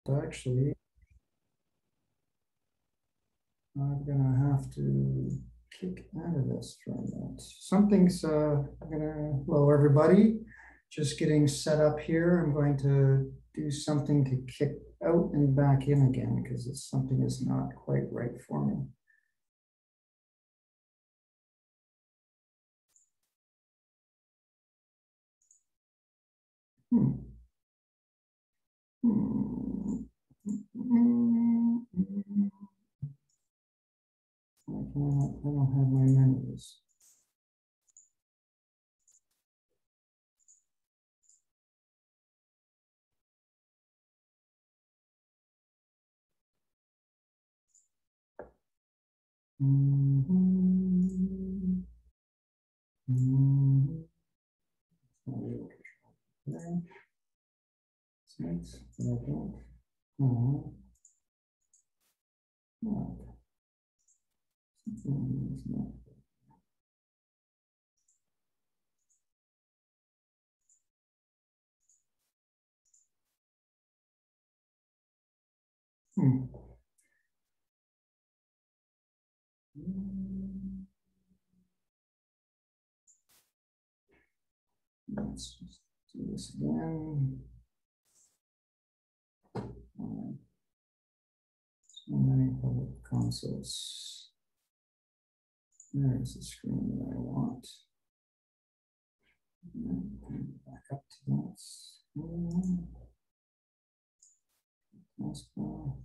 actually, I'm gonna have to kick out of this for a minute. Something's hello everybody. Just getting set up here. I'm going to do something to kick out and back in again because something is not quite right for me. I don't have my menus. Let's just do this again. So many public consoles. There's the screen that I want. Back up to that. Taskbar.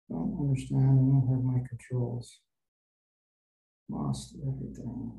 Don't understand. I don't have my controls. Lost everything.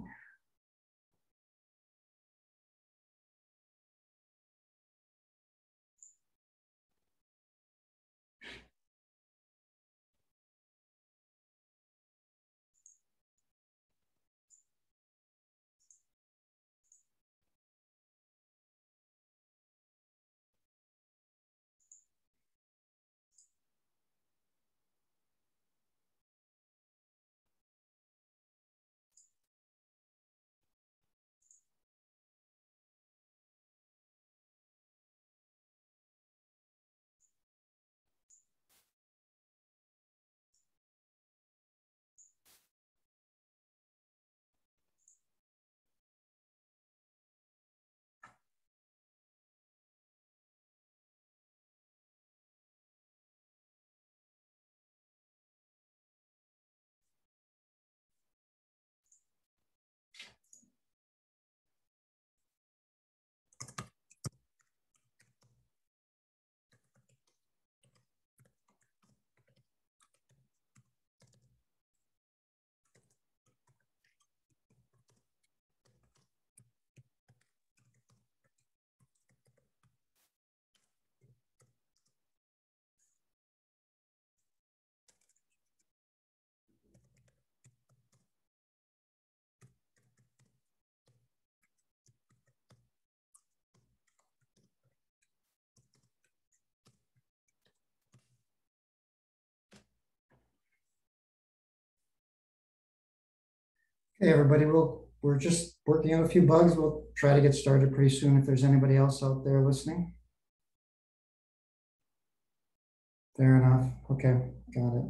Hey, everybody, we're just working out a few bugs. We'll try to get started pretty soon if there's anybody else out there listening. Fair enough. Okay, got it.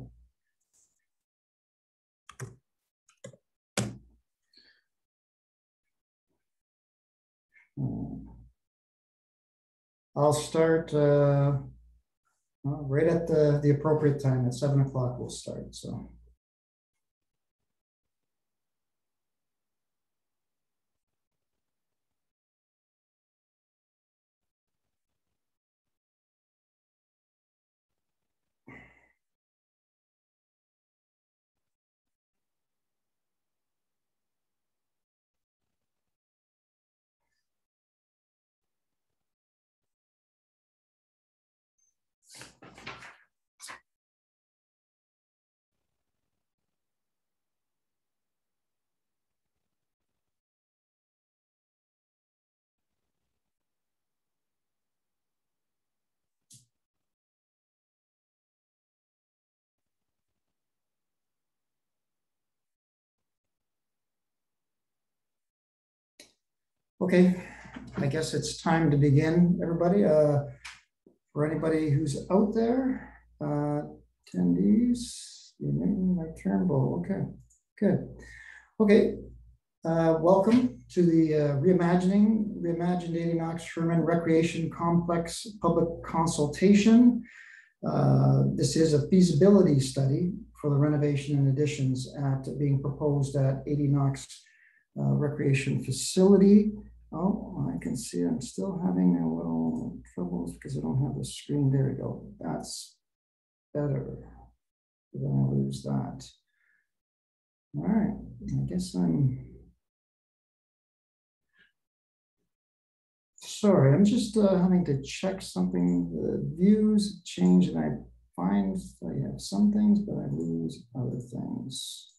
I'll start right at the appropriate time. At 7 o'clock we'll start, so. Okay, I guess it's time to begin, everybody. For anybody who's out there, attendees, your name, Mike Turnbull. Okay, good. Okay, welcome to the Reimagined Adie Knox Sherman Recreation Complex Public Consultation. This is a feasibility study for the renovation and additions being proposed at Adie Knox Recreation Facility. Oh, I can see I'm still having a little troubles because I don't have the screen. There we go. That's better. Then I lose that. All right, I guess I'm sorry. I'm just having to check something. The views change, and I find I have some things, but I lose other things.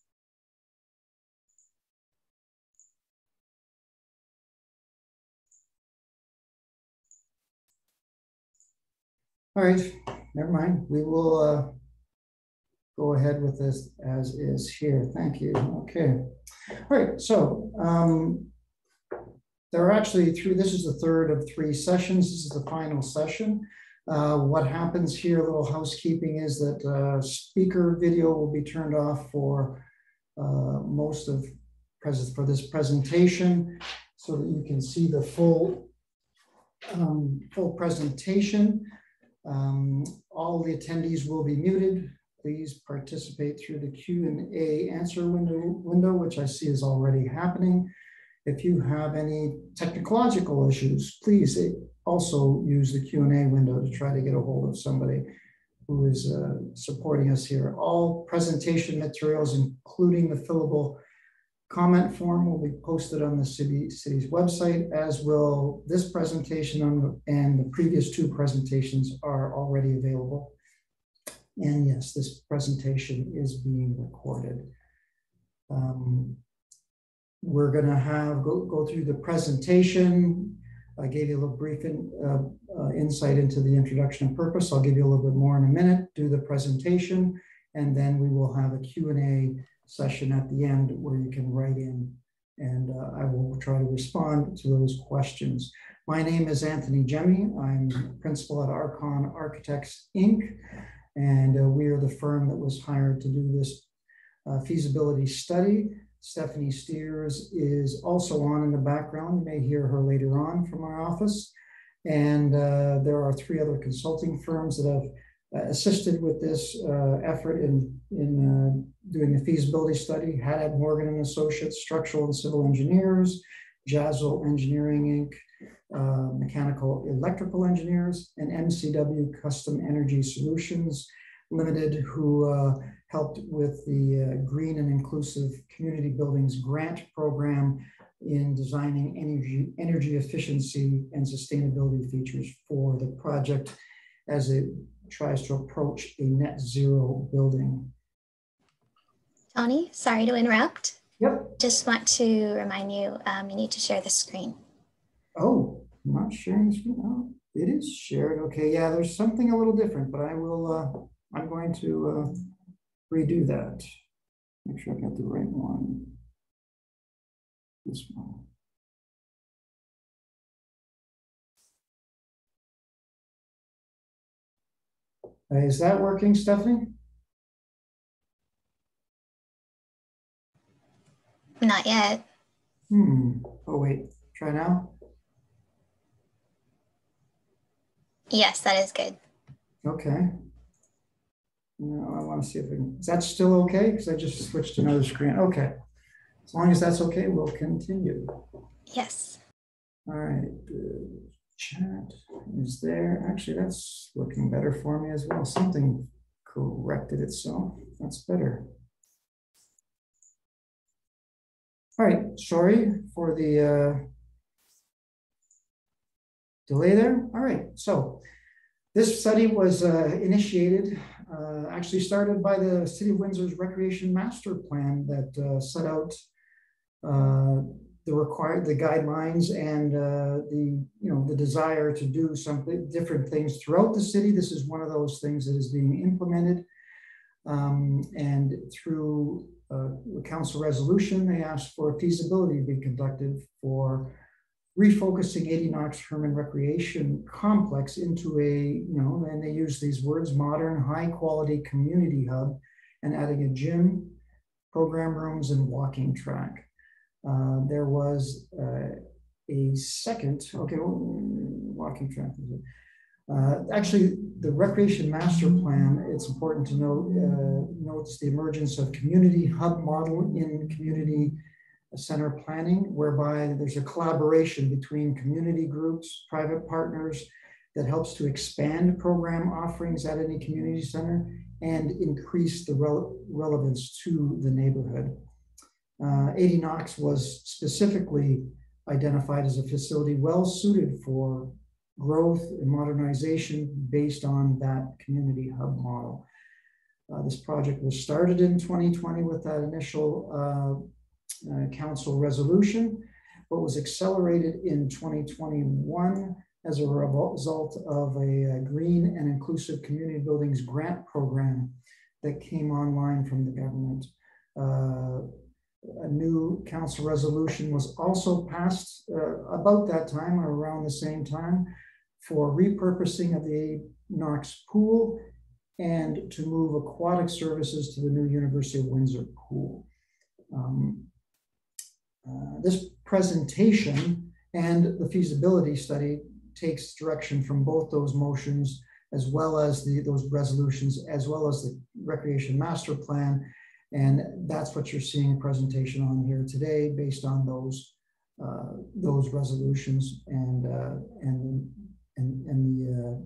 All right, never mind. We will go ahead with this as is here. Thank you. Okay. All right, so there are actually this is the third of 3 sessions. This is the final session. What happens here, a little housekeeping, is that speaker video will be turned off for most of for this presentation, so that you can see the full presentation. All the attendees will be muted. Please participate through the Q&A answer window, which I see is already happening. If you have any technological issues, please also use the Q&A window to try to get a hold of somebody who is supporting us here. All presentation materials, including the fillable comment form, will be posted on the city's website, as will this presentation and the previous 2 presentations are already available. And yes, this presentation is being recorded. We're going to go through the presentation. I gave you a little brief insight into the introduction and purpose. I'll give you a little bit more in a minute, do the presentation, and then we will have a Q&A session at the end where you can write in, and I will try to respond to those questions. My name is Anthony Jemmy. I'm principal at Archon Architects, Inc., and we are the firm that was hired to do this feasibility study. Stephanie Steers is also on in the background. You may hear her later on from our office. And there are 3 other consulting firms that have assisted with this effort in doing the feasibility study. Haddad Morgan and Associates, Structural and Civil Engineers, Jazzle Engineering, Inc., Mechanical Electrical Engineers, and MCW Custom Energy Solutions Limited, who helped with the Green and Inclusive Community Buildings Grant Program in designing energy efficiency and sustainability features for the project as it tries to approach a net zero building. Tony, sorry to interrupt. Yep. Just want to remind you, you need to share the screen. Oh, I'm not sharing the screen. Oh, it is shared. Okay, yeah, there's something a little different, but I will, I'm going to redo that. Make sure I got the right one. This one. Is that working, Stephanie? Not yet. Oh, wait. Try now. Yes, that is good. Okay. Now I want to see if is that still okay? Because I just switched to another screen. Okay. As long as that's okay, we'll continue. Yes. All right. Chat is there. Actually, that's working better for me as well. Something corrected itself. That's better. All right. Sorry for the delay there. All right. So this study was initiated, actually started by the City of Windsor's Recreation Master Plan that set out the guidelines and the desire to do something different things throughout the city. This is one of those things that is being implemented, and through the council resolution, they asked for a feasibility to be conducted for refocusing Adie Knox Herman Recreation Complex into a, and they use these words, modern, high quality community hub, and adding a gym, program rooms, and walking track. There was a second, walking track. Actually, the Recreation Master Plan, it's important to note, notes the emergence of community hub model in community center planning, whereby there's a collaboration between community groups, private partners, that helps to expand program offerings at any community center and increase the relevance to the neighborhood. Adie Knox was specifically identified as a facility well suited for growth and modernization based on that community hub model. This project was started in 2020 with that initial council resolution, but was accelerated in 2021 as a result of a green and inclusive community buildings grant program that came online from the government. A new council resolution was also passed about that time or around the same time for repurposing of the Knox pool and to move aquatic services to the new University of Windsor pool. This presentation and the feasibility study takes direction from both those motions, as well as those resolutions, as well as the Recreation Master Plan. And that's what you're seeing a presentation on here today, based on those resolutions and the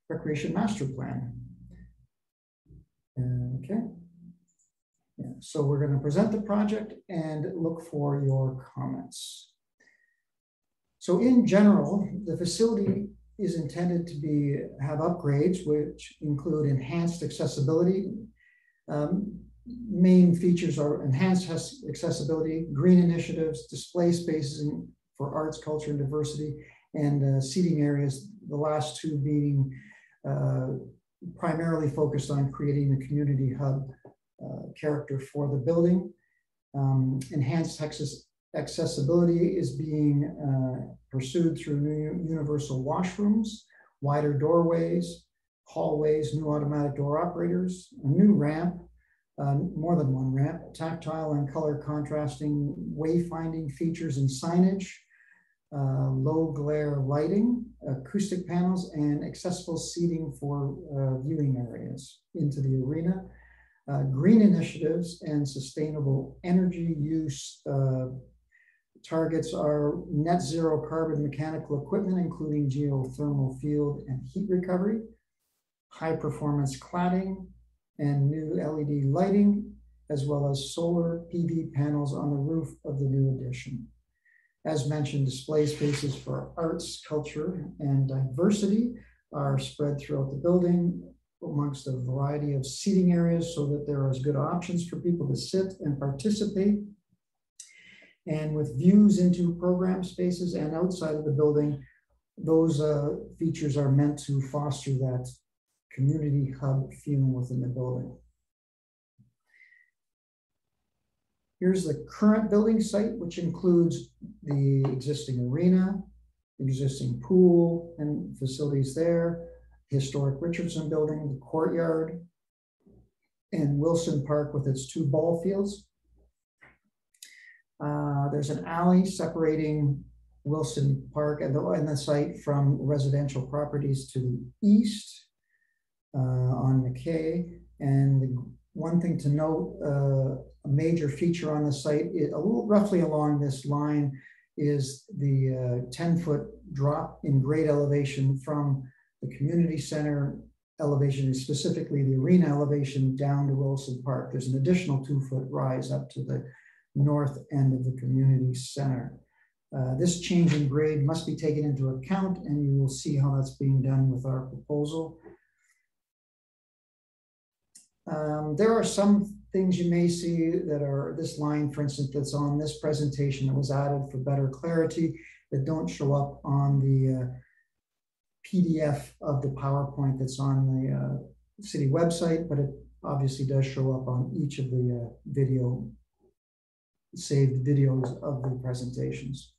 Recreation Master Plan. Okay. Yeah, so we're going to present the project and look for your comments. So in general, the facility is intended to have upgrades, which include enhanced accessibility. Main features are enhanced accessibility, green initiatives, display spaces for arts, culture, and diversity, and seating areas, the last two being primarily focused on creating a community hub character for the building. Enhanced accessibility is being pursued through new universal washrooms, wider doorways, hallways, new automatic door operators, a new ramp, more than one ramp, tactile and color contrasting wayfinding features and signage, low glare lighting, acoustic panels, and accessible seating for viewing areas into the arena. Green initiatives and sustainable energy use targets are net zero carbon mechanical equipment, including geothermal field and heat recovery, high performance cladding, and new LED lighting, as well as solar PV panels on the roof of the new addition. As mentioned, display spaces for arts, culture, and diversity are spread throughout the building amongst a variety of seating areas so that there are good options for people to sit and participate. And with views into program spaces and outside of the building, those features are meant to foster that community hub feeling within the building. Here's the current building site, which includes the existing arena, the existing pool and facilities there, historic Richardson building, the courtyard, and Wilson Park with its 2 ball fields. There's an alley separating Wilson Park and the site from residential properties to the east on McKay. And the one thing to note, a major feature on the site, roughly along this line, is the 10-foot drop in grade elevation from the community center elevation, specifically the arena elevation, down to Wilson Park. There's an additional 2-foot rise up to the north end of the community center. This change in grade must be taken into account, and you will see how that's being done with our proposal. There are some things you may see that are this line, for instance, that's on this presentation that was added for better clarity, that don't show up on the PDF of the PowerPoint that's on the city website, but it obviously does show up on each of the saved videos of the presentations.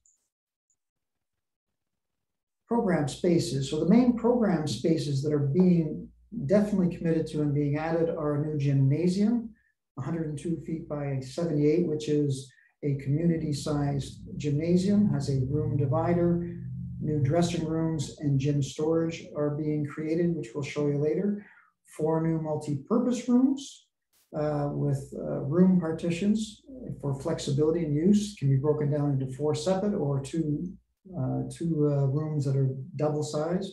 Program spaces. So the main program spaces that are being definitely committed to and being added are a new gymnasium, 102 feet by 78, which is a community-sized gymnasium, has a room divider. New dressing rooms and gym storage are being created, which we'll show you later. 4 new multi-purpose rooms with room partitions for flexibility and use, can be broken down into 4 separate or two rooms that are double sized,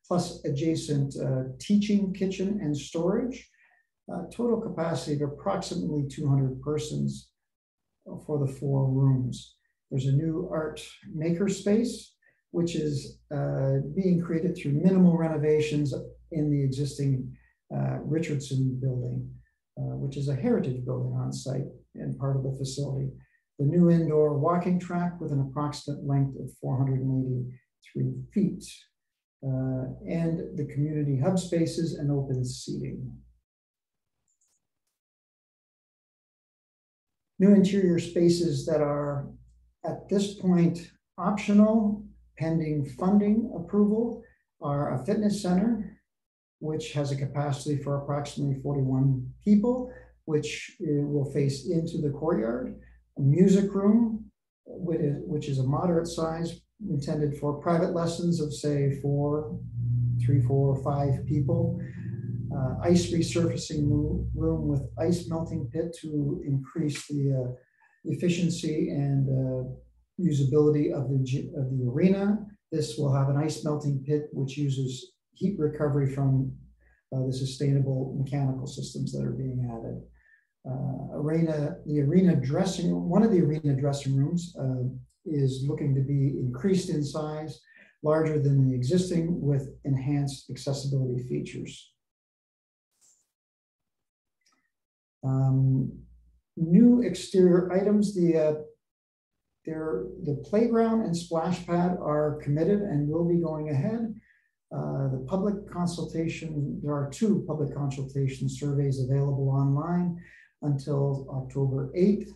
plus adjacent teaching kitchen and storage. Total capacity of approximately 200 persons for the 4 rooms. There's a new art maker space, which is being created through minimal renovations in the existing Richardson building, which is a heritage building on site and part of the facility. The new indoor walking track with an approximate length of 483 feet, and the community hub spaces and open seating. New interior spaces that are at this point optional, pending funding approval, are a fitness center, which has a capacity for approximately 41 people, which will face into the courtyard. A music room, which is a moderate size, intended for private lessons of say 3, 4, or 5 people. Ice resurfacing room with ice melting pit to increase the efficiency and usability of the arena. This will have an ice melting pit which uses heat recovery from the sustainable mechanical systems that are being added. One of the arena dressing rooms is looking to be increased in size, larger than the existing, with enhanced accessibility features. New exterior items, the playground and splash pad are committed and will be going ahead. The public consultation, there are 2 public consultation surveys available online until October 8th,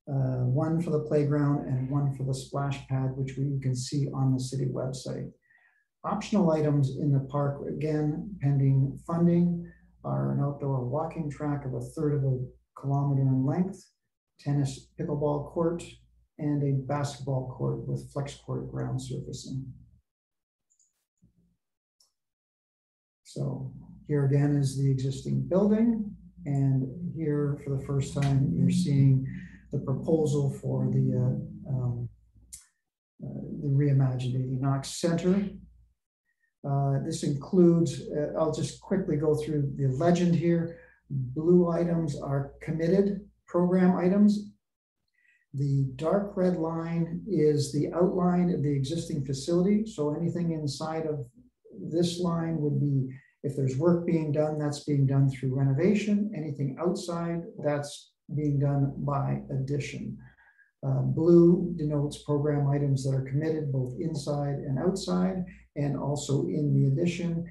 one for the playground and one for the splash pad, which you can see on the city website. Optional items in the park, again, pending funding, are an outdoor walking track of 1/3 of a kilometer in length, tennis pickleball court, and a basketball court with flex court ground surfacing. So here again is the existing building, and here for the first time you're seeing the proposal for the Reimagined Adie Knox Center. This includes, I'll just quickly go through the legend here. Blue items are committed program items. The dark red line is the outline of the existing facility. So anything inside of this line would be, if there's work being done, that's being done through renovation. Anything outside, that's being done by addition. Blue denotes program items that are committed both inside and outside, and also in the addition.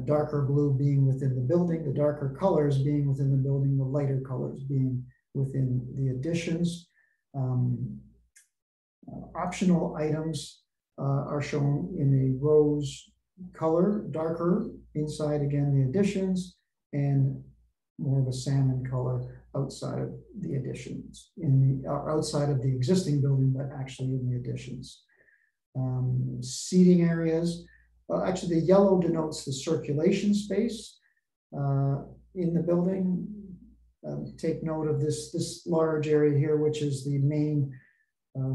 Darker blue being within the building, the darker colors being within the building, the lighter colors being within the additions. Optional items are shown in a rose color, darker inside, again, the additions, and more of a salmon color outside of the additions, outside of the existing building, but actually in the additions. seating areas. Actually, the yellow denotes the circulation space in the building. Take note of this large area here, which is the main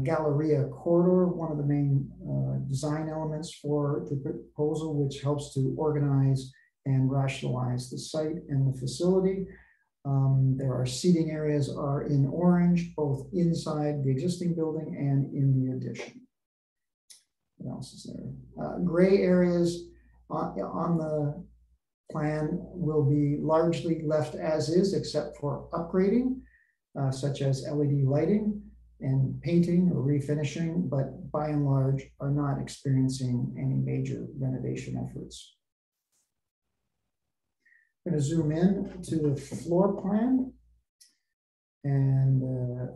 Galleria corridor, one of the main design elements for the proposal, which helps to organize and rationalize the site and the facility. There are seating areas are in orange, both inside the existing building and in the addition. What else is there? Gray areas on the plan will be largely left as is, except for upgrading, such as LED lighting and painting or refinishing, but by and large are not experiencing any major renovation efforts. I'm going to zoom in to the floor plan. And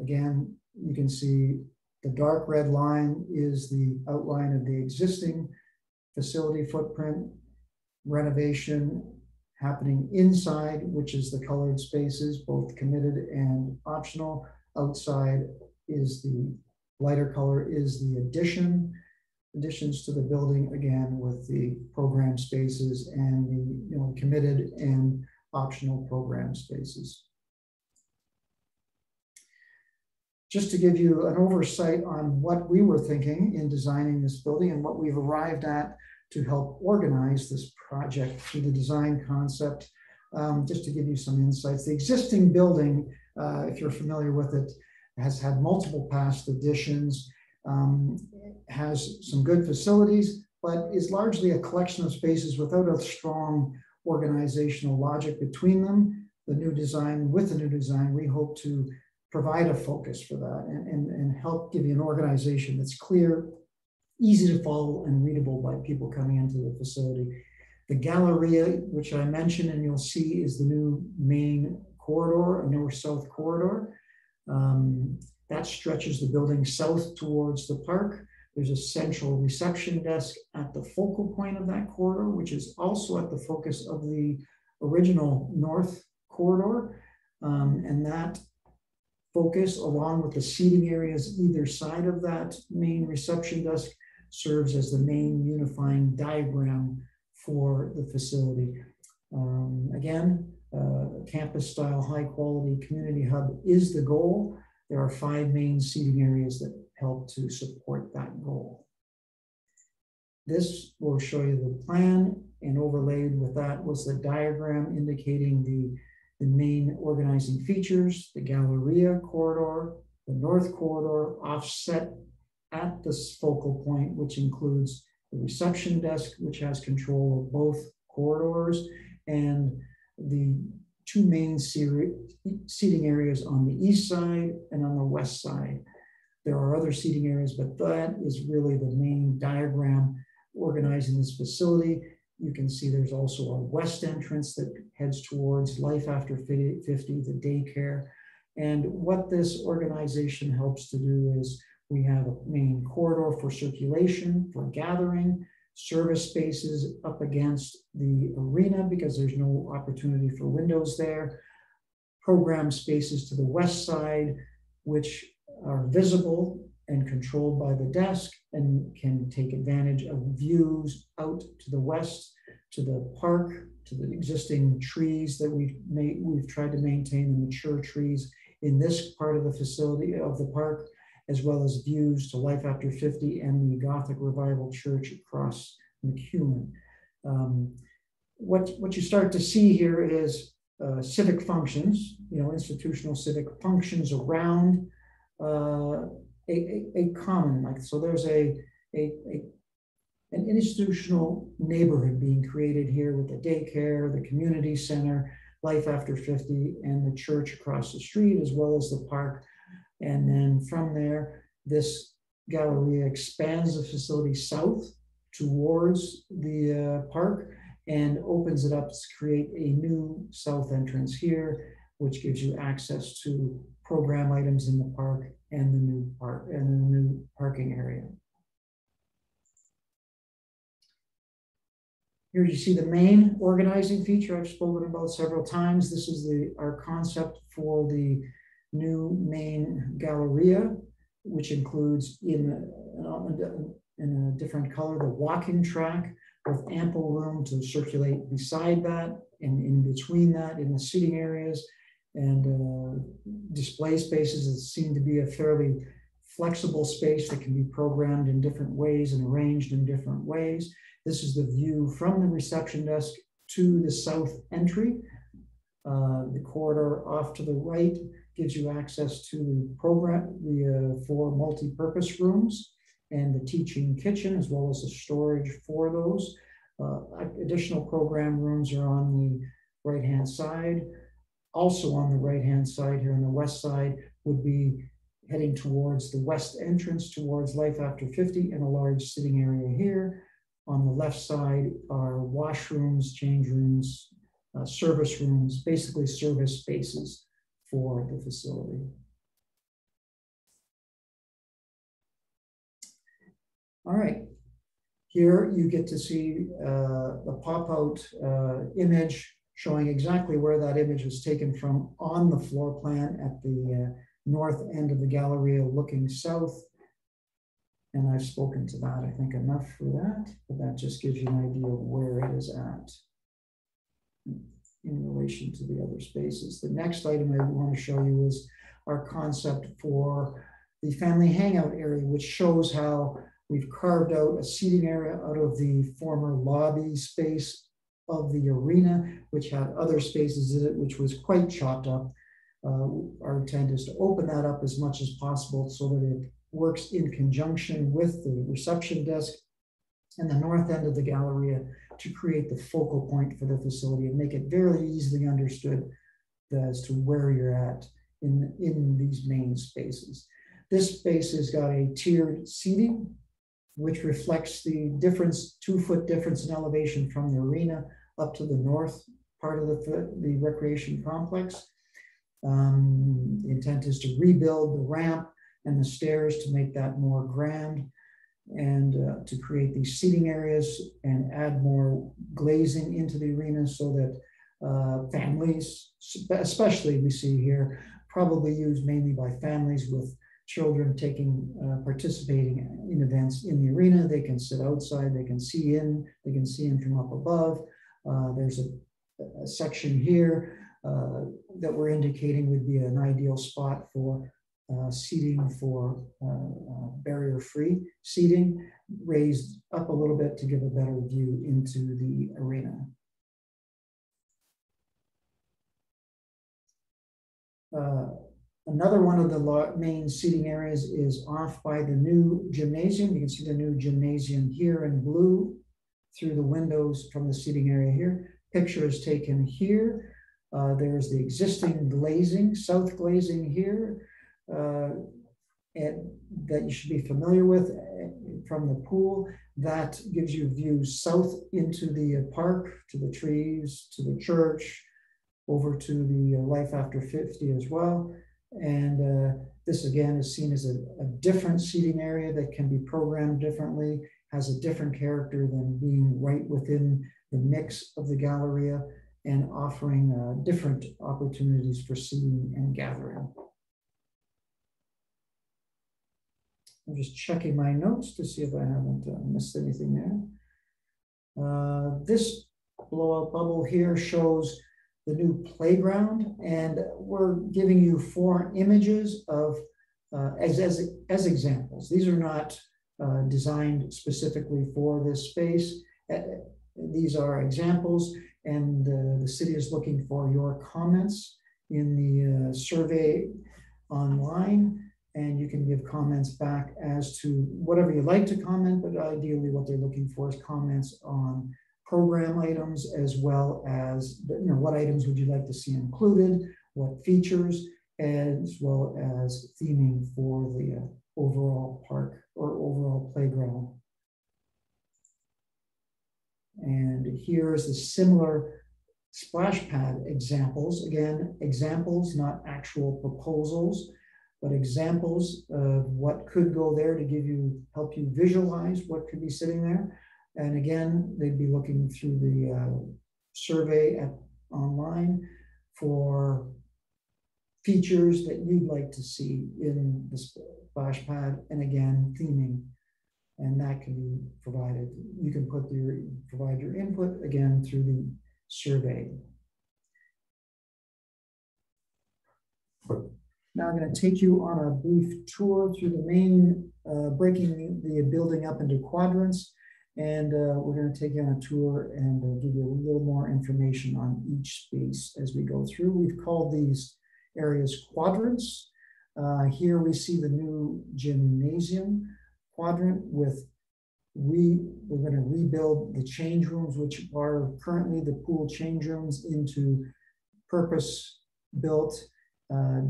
again, you can see the dark red line is the outline of the existing facility footprint. Renovation happening inside, which is the colored spaces, both committed and optional. Outside is the lighter color is the additions to the building, again with the program spaces and the committed and optional program spaces. Just to give you an oversight on what we were thinking in designing this building and what we've arrived at to help organize this project through the design concept, just to give you some insights. The existing building, if you're familiar with it, has had multiple past additions, has some good facilities, but is largely a collection of spaces without a strong organizational logic between them. With the new design, we hope to provide a focus for that and help give you an organization that's clear, easy to follow, and readable by people coming into the facility. The Galleria, which I mentioned and you'll see, is the new main corridor, a north-south corridor. That stretches the building south towards the park. There's a central reception desk at the focal point of that corridor, which is also at the focus of the original north corridor. And that focus, along with the seating areas either side of that main reception desk, serves as the main unifying diagram for the facility. Again, campus-style, high-quality community hub is the goal. There are 5 main seating areas that help to support that goal. This will show you the plan, and overlaid with that was the diagram indicating the main organizing features, the Galleria corridor, the north corridor, offset at this focal point, which includes the reception desk, which has control of both corridors, and the 2 main seating areas on the east side and on the west side. There are other seating areas, but that is really the main diagram organizing this facility. You can see there's also a west entrance that heads towards Life After 50, the daycare. And what this organization helps to do is we have a main corridor for circulation, for gathering, service spaces up against the arena because there's no opportunity for windows there, program spaces to the west side, which are visible and controlled by the desk and can take advantage of views out to the west, to the park, to the existing trees that we've tried to maintain, the mature trees in this part of the facility of the park, as well as views to Life After 50 and the Gothic Revival Church across McEwen. What you start to see here is civic functions, institutional civic functions around a common, like, so there's an institutional neighborhood being created here with the daycare, the community center, Life After 50, and the church across the street, as well as the park. And then from there, this Galleria expands the facility south towards the park and opens it up to create a new south entrance here, which gives you access to program items in the park and the new park and the new parking area. Here you see the main organizing feature I've spoken about several times. This is our concept for the new main Galleria, which includes in in a different color, the walking track with ample room to circulate beside that and in between that in the seating areas, and display spaces that seem to be a fairly flexible space that can be programmed in different ways and arranged in different ways. This is the view from the reception desk to the south entry. The corridor off to the right gives you access to the program, the 4 multi-purpose rooms and the teaching kitchen, as well as the storage for those. Additional program rooms are on the right-hand side. Also on the right-hand side here on the west side would be heading towards the west entrance towards Life After 50 and a large sitting area here. On the left side are washrooms, change rooms, service rooms, basically service spaces for the facility. All right, here you get to see the pop-out image showing exactly where that image was taken from on the floor plan at the north end of the Galleria looking south. And I've spoken to that, I think, enough for that, but that just gives you an idea of where it is at in relation to the other spaces. The next item I want to show you is our concept for the family hangout area, which shows how we've carved out a seating area out of the former lobby space of the arena, which had other spaces in it, which was quite chopped up. Our intent is to open that up as much as possible so that it works in conjunction with the reception desk and the north end of the Galleria to create the focal point for the facility and make it very easily understood as to where you're at in these main spaces. This space has got a tiered seating, which reflects the difference, 2-foot difference in elevation from the arena up to the north part of the recreation complex. The intent is to rebuild the ramp and the stairs to make that more grand and to create these seating areas and add more glazing into the arena so that families, especially we see here, probably used mainly by families with children participating in events in the arena. They can sit outside, they can see in from up above. There's a section here that we're indicating would be an ideal spot for seating for barrier-free seating, raised up a little bit to give a better view into the arena. Another one of the main seating areas is off by the new gymnasium. You can see the new gymnasium here in blue through the windows from the seating area here. Picture is taken here. There's the existing glazing, south glazing here, and that you should be familiar with from the pool. That gives you views south into the park, to the trees, to the church, over to the Life After 50 as well. And this again is seen as a different seating area that can be programmed differently, has a different character than being right within the mix of the Galleria and offering different opportunities for seating and gathering. I'm just checking my notes to see if I haven't missed anything there. This blowout bubble here shows the new playground, and we're giving you 4 images of as examples. These are not designed specifically for this space. These are examples, and the city is looking for your comments in the survey online, and you can give comments back as to whatever you like to comment, but ideally what they're looking for is comments on program items, as well as what items would you like to see included, what features, as well as theming for the overall park or overall playground. And here's the similar splash pad examples. Again, examples, not actual proposals, but examples of what could go there to help you visualize what could be sitting there. And again, they'd be looking through the survey online for features that you'd like to see in the splash pad, and again, theming. and that can be provided. You can provide your input again through the survey. Now I'm going to take you on a brief tour through the main, breaking the building up into quadrants. And we're going to take you on a tour and give you a little more information on each space as we go through. We've called these areas quadrants. Here we see the new gymnasium quadrant with we're going to rebuild the change rooms, which are currently the pool change rooms, into purpose-built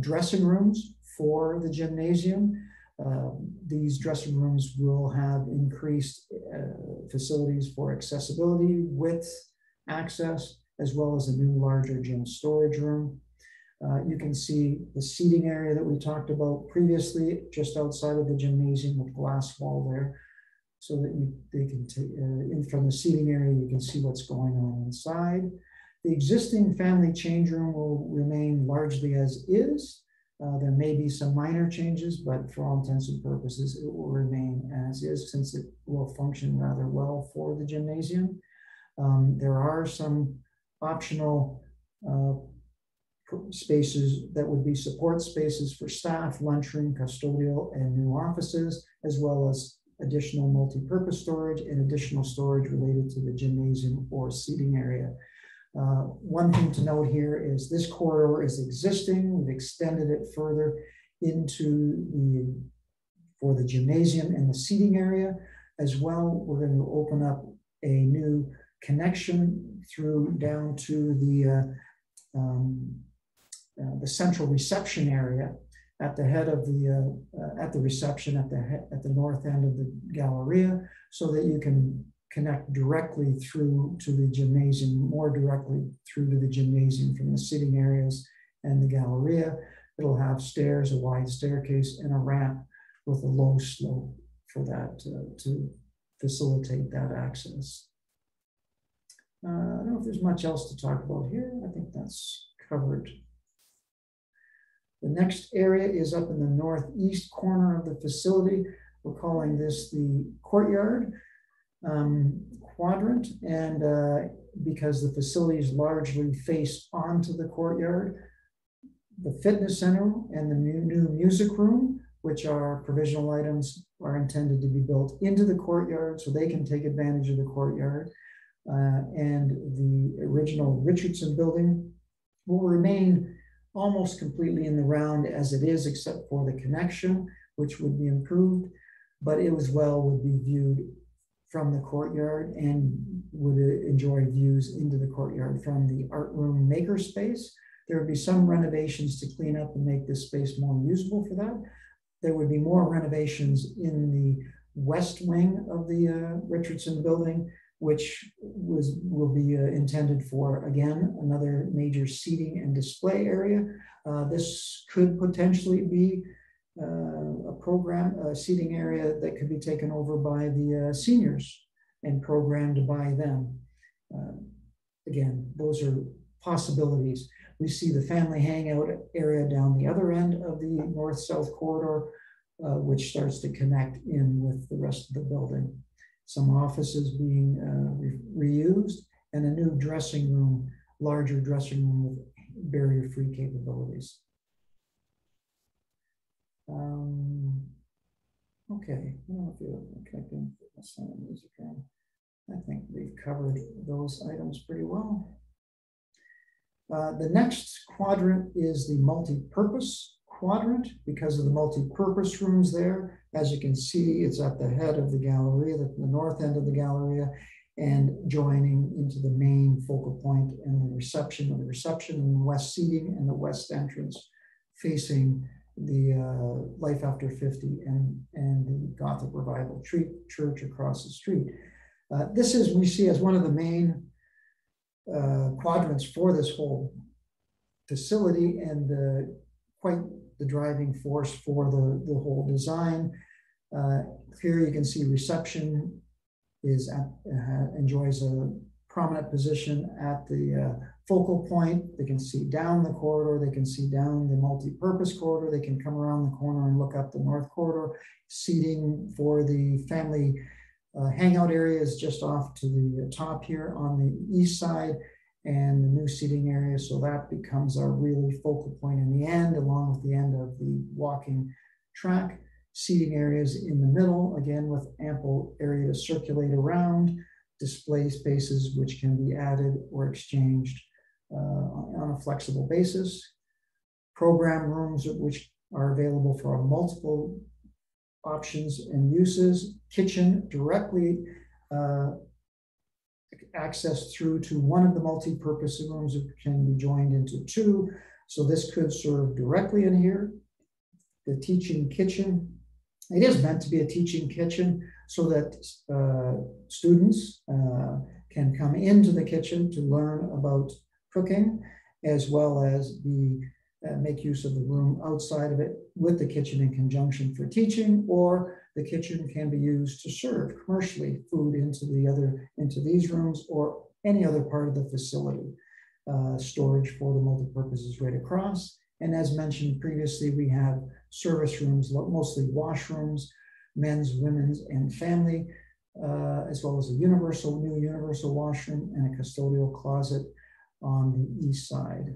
dressing rooms for the gymnasium. These dressing rooms will have increased facilities for accessibility, width, access, as well as a new larger gym storage room. You can see the seating area that we talked about previously, just outside of the gymnasium with glass wall there, so that they can in from the seating area, you can see what's going on inside. The existing family change room will remain largely as is. There may be some minor changes, but for all intents and purposes, it will remain as is, since it will function rather well for the gymnasium. There are some optional spaces that would be support spaces for staff, lunchroom, custodial, and new offices, as well as additional multi-purpose storage and additional storage related to the gymnasium or seating area. One thing to note here is this corridor is existing. We've extended it further into for the gymnasium and the seating area. As well, we're going to open up a new connection through down to the central reception area at the head of at the reception at the north end of the Galleria, so that you can connect directly through to the gymnasium, more directly through to the gymnasium from the sitting areas and the Galleria. It'll have stairs, a wide staircase, and a ramp with a low slope for that to facilitate that access. I don't know if there's much else to talk about here. I think that's covered. The next area is up in the northeast corner of the facility. We're calling this the Courtyard Quadrant, and because the facility is largely faced onto the courtyard, the fitness center and the new music room, which are provisional items, are intended to be built into the courtyard so they can take advantage of the courtyard. And the original Richardson building will remain almost completely in the round as it is, except for the connection, which would be improved, but it as well would be viewed from the courtyard and would enjoy views into the courtyard from the art room makerspace. There would be some renovations to clean up and make this space more usable for that. There would be more renovations in the west wing of the Richardson building, which will be intended for, again, another major seating and display area. This could potentially be a seating area that could be taken over by the seniors and programmed by them. Again, those are possibilities. We see the family hangout area down the other end of the north-south corridor, which starts to connect in with the rest of the building. Some offices being reused, and a new dressing room, larger dressing room with barrier-free capabilities. Okay, I don't know if you're connecting fitness center music room. I think we've covered those items pretty well. The next quadrant is the multi-purpose quadrant, because of the multi-purpose rooms there. As you can see, it's at the head of the Galleria, the north end of the Galleria, and joining into the main focal point and the reception and the west seating and the west entrance facing the Life After 50 and the Gothic Revival Church across the street. This is, we see as one of the main quadrants for this whole facility, and quite the driving force for the whole design. Here you can see reception enjoys a prominent position at the focal point. They can see down the corridor. They can see down the multi-purpose corridor. They can come around the corner and look up the north corridor. Seating for the family hangout area is just off to the top here on the east side, and the new seating area. So that becomes our really focal point in the end, along with the end of the walking track. Seating areas in the middle, again, with ample area to circulate around. Display spaces which can be added or exchanged on a flexible basis. Program rooms which are available for multiple options and uses. Kitchen directly access through to one of the multi-purpose rooms that can be joined into two. So this could serve directly in here. The teaching kitchen. It is meant to be a teaching kitchen so that students can come into the kitchen to learn about cooking, as well as make use of the room outside of it with the kitchen in conjunction for teaching, or the kitchen can be used to serve commercially food into these rooms or any other part of the facility. Storage for the multipurpose is right across. And as mentioned previously, we have service rooms, mostly washrooms, men's, women's, and family, as well as a new universal washroom and a custodial closet on the east side.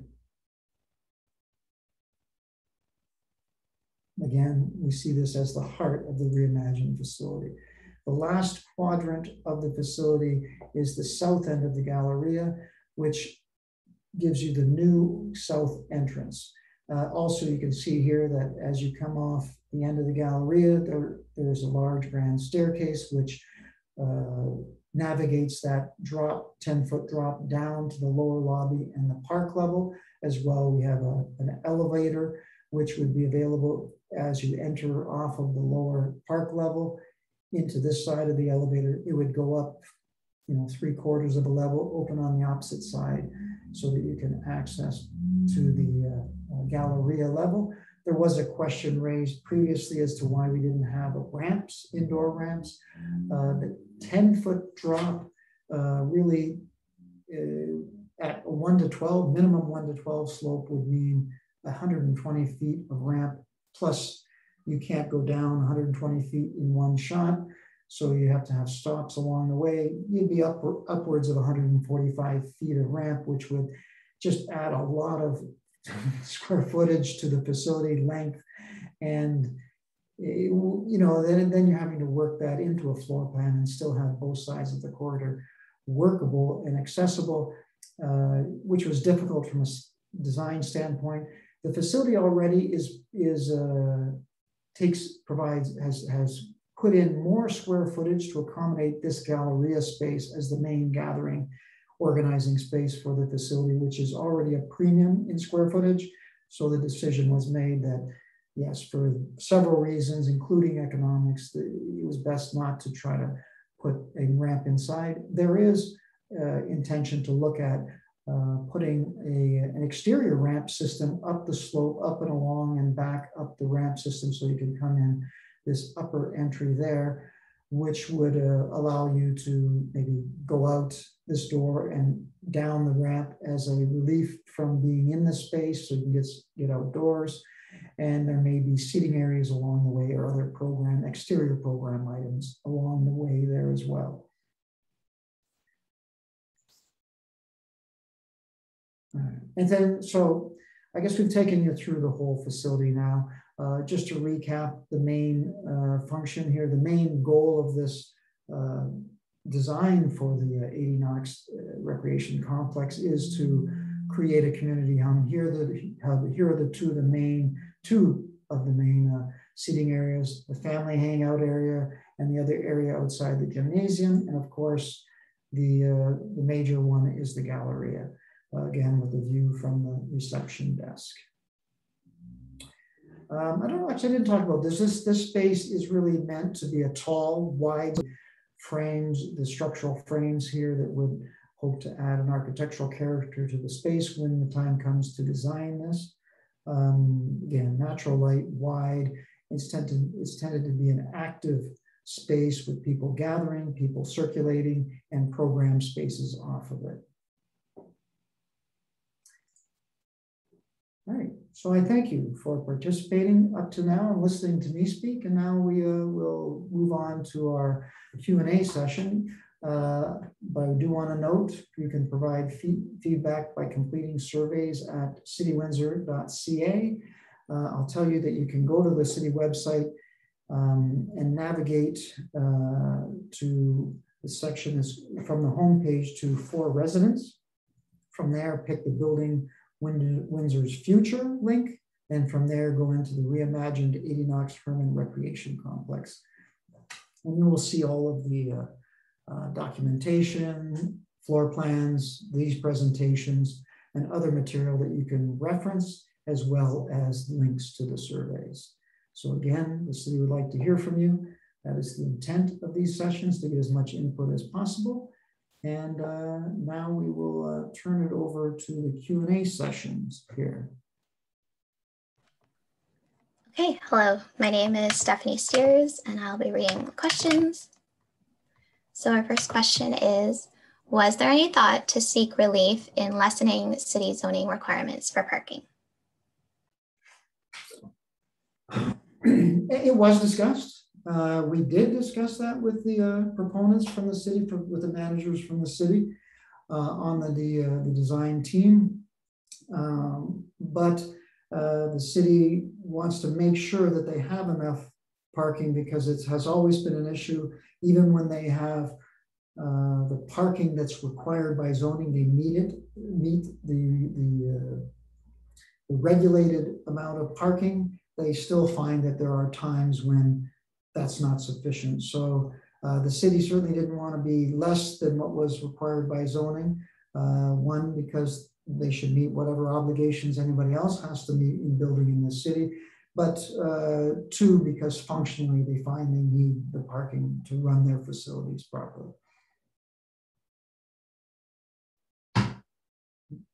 Again, we see this as the heart of the Reimagined facility. The last quadrant of the facility is the south end of the Galleria, which gives you the new south entrance. Also, you can see here that as you come off the end of the Galleria, there's a large grand staircase which navigates that 10-foot drop down to the lower lobby and the park level. As well, we have an elevator which would be available as you enter off of the lower park level into this side of the elevator. It would go up, 3/4 of a level, open on the opposite side, so that you can access to the Galleria level. There was a question raised previously as to why we didn't have ramps, indoor ramps. The 10-foot drop really at a 1 to 12, minimum 1 to 12 slope would mean 120 feet of ramp, plus you can't go down 120 feet in one shot. So you have to have stops along the way. You'd be upwards of 145 feet of ramp, which would just add a lot of square footage to the facility length. And, then you're having to work that into a floor plan and still have both sides of the corridor workable and accessible, which was difficult from a design standpoint. The facility already has put in more square footage to accommodate this Galleria space as the main gathering organizing space for the facility, which is already a premium in square footage. So the decision was made that, yes, for several reasons, including economics, it was best not to try to put a ramp inside. There is intention to look at putting an exterior ramp system up the slope, up and along and back up the ramp system, so you can come in this upper entry there, which would allow you to maybe go out this door and down the ramp as a relief from being in the space, so you can get outdoors. And there may be seating areas along the way or other exterior program items along the way there as well. And then, so I guess we've taken you through the whole facility now. Just to recap the main function here, the main goal of this design for the Adie Knox Recreation Complex is to create a community hub. Here are the two of the main seating areas: the family hangout area and the other area outside the gymnasium. And of course, the major one is the Galleria, again with a view from the reception desk. I don't know, actually I didn't talk about this. This space is really meant to be a tall, wide frames, the structural frames here that would hope to add an architectural character to the space when the time comes to design this. Again, natural light, wide. It's tended to be an active space with people gathering, people circulating, and program spaces off of it. All right, so I thank you for participating up to now and listening to me speak. And now we will move on to our Q&A session. But I do want to note, you can provide feedback by completing surveys at citywindsor.ca. I'll tell you that you can go to the city website and navigate to the section is from the homepage to For Residents. From there, pick the Building Windsor's Future link, and from there go into the Reimagined Adie Knox Herman Recreation Complex. And you will see all of the documentation, floor plans, these presentations, and other material that you can reference, as well as links to the surveys. So again, the city would like to hear from you. That is the intent of these sessions, to get as much input as possible. And now we will turn it over to the Q&A sessions here. Okay, hello, my name is Stephanie Steers, and I'll be reading the questions. So our first question is, was there any thought to seek relief in lessening city zoning requirements for parking? It was discussed. We did discuss that with the proponents from the city, with the managers from the city on the design team. But the city wants to make sure that they have enough parking, because it has always been an issue. Even when they have the parking that's required by zoning, they meet the regulated amount of parking. They still find that there are times when that's not sufficient. So the city certainly didn't want to be less than what was required by zoning. One, because they should meet whatever obligations anybody else has to meet in building in the city. But two, because functionally they find they need the parking to run their facilities properly.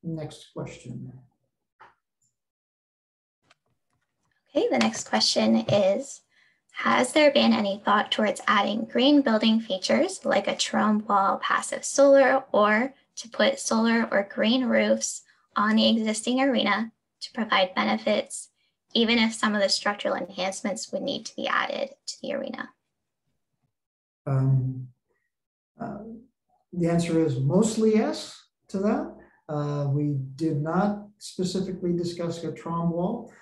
Next question. Okay, the next question is, has there been any thought towards adding green building features like a trombe wall passive solar, or to put solar or green roofs on the existing arena to provide benefits, even if some of the structural enhancements would need to be added to the arena? The answer is mostly yes to that. We did not specifically discuss a trombe wall.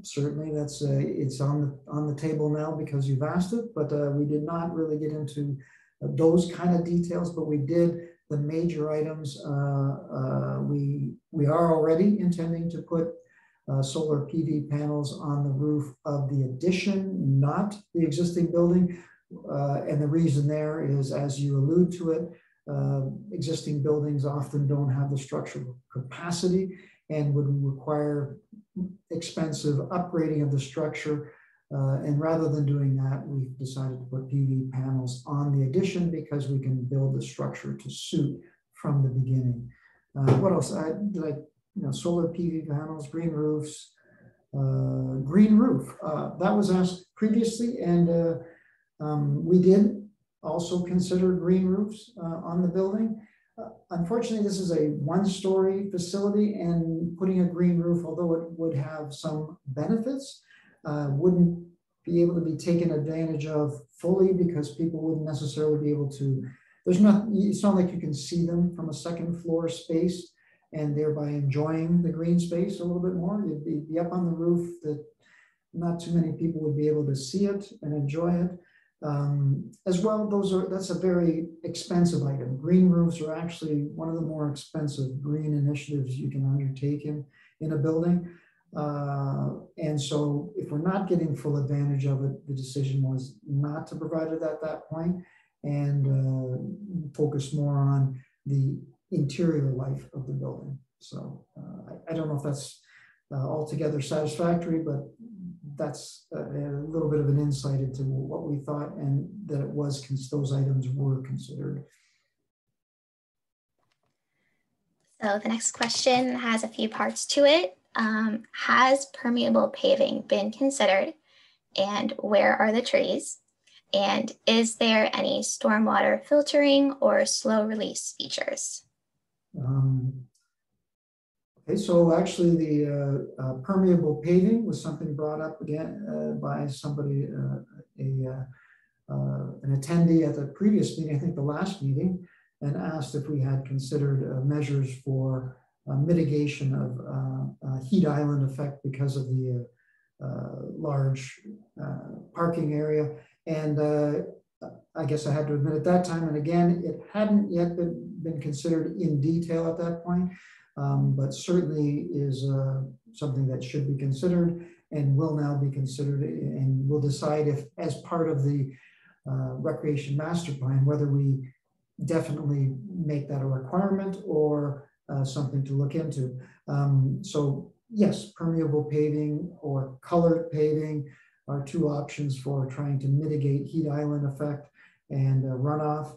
Certainly that's it's on the table now because you've asked it, but we did not really get into those kind of details. But we did the major items. We are already intending to put solar PV panels on the roof of the addition, not the existing building. And the reason there is, as you allude to it, existing buildings often don't have the structural capacity and would require expensive upgrading of the structure. And rather than doing that, we've decided to put PV panels on the addition because we can build the structure to suit from the beginning. What else? Solar PV panels, green roofs, green roof. That was asked previously, and we did also consider green roofs on the building. Unfortunately, this is a one-story facility, and putting a green roof, although it would have some benefits, wouldn't be able to be taken advantage of fully because people wouldn't necessarily be able to. It's not like you can see them from a second floor space and thereby enjoying the green space a little bit more. You'd be up on the roof that not too many people would be able to see it and enjoy it. As well, that's a very expensive item. Green roofs are actually one of the more expensive green initiatives you can undertake in a building. And so if we're not getting full advantage of it, the decision was not to provide it at that point and focus more on the interior life of the building. So I don't know if that's altogether satisfactory, but that's a little bit of an insight into what we thought and that it was, those items were considered. So the next question has a few parts to it. Has permeable paving been considered? And where are the trees? And is there any stormwater filtering or slow release features? Okay, so actually the permeable paving was something brought up again by somebody, an attendee at the previous meeting, I think the last meeting, and asked if we had considered measures for mitigation of heat island effect because of the large parking area. And I guess I had to admit at that time, and again, it hadn't yet been considered in detail at that point, but certainly is something that should be considered and will now be considered, and we'll decide if, as part of the recreation master plan, whether we definitely make that a requirement or something to look into. So yes, permeable paving or colored paving are two options for trying to mitigate heat island effect and runoff.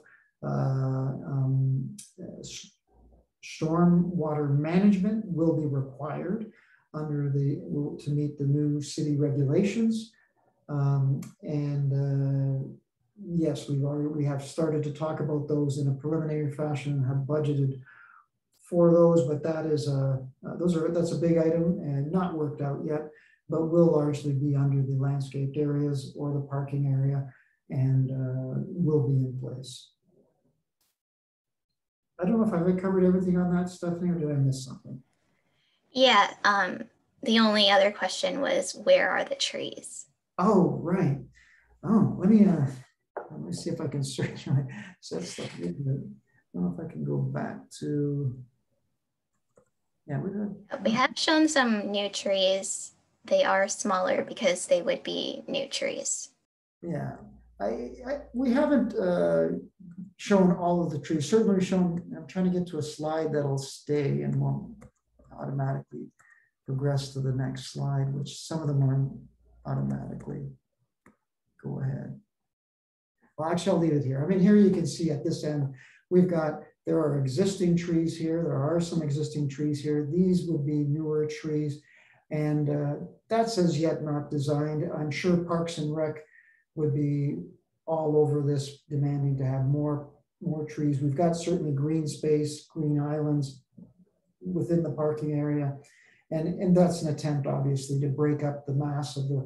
Storm water management will be required under to meet the new city regulations. Yes, we have started to talk about those in a preliminary fashion and have budgeted for those, but that is that's a big item and not worked out yet, but will largely be under the landscaped areas or the parking area, and will be in place. I don't know if I've covered everything on that, Stephanie, or did I miss something? Yeah, the only other question was, where are the trees? Oh, right. Oh, let me see if I can search my set stuff. I don't know if I can go back to. Yeah, we have shown some new trees. They are smaller because they would be new trees. Yeah, we haven't shown all of the trees. Certainly shown. I'm trying to get to a slide that'll stay and won't automatically progress to the next slide, which some of them are automatically. Go ahead. Well, actually, I'll leave it here. I mean, here you can see at this end, there are existing trees here. There are some existing trees here. These would be newer trees. And that's as yet not designed. I'm sure Parks and Rec would be all over this, demanding to have more trees. We've got certainly green space, green islands within the parking area. And that's an attempt, obviously, to break up the mass of the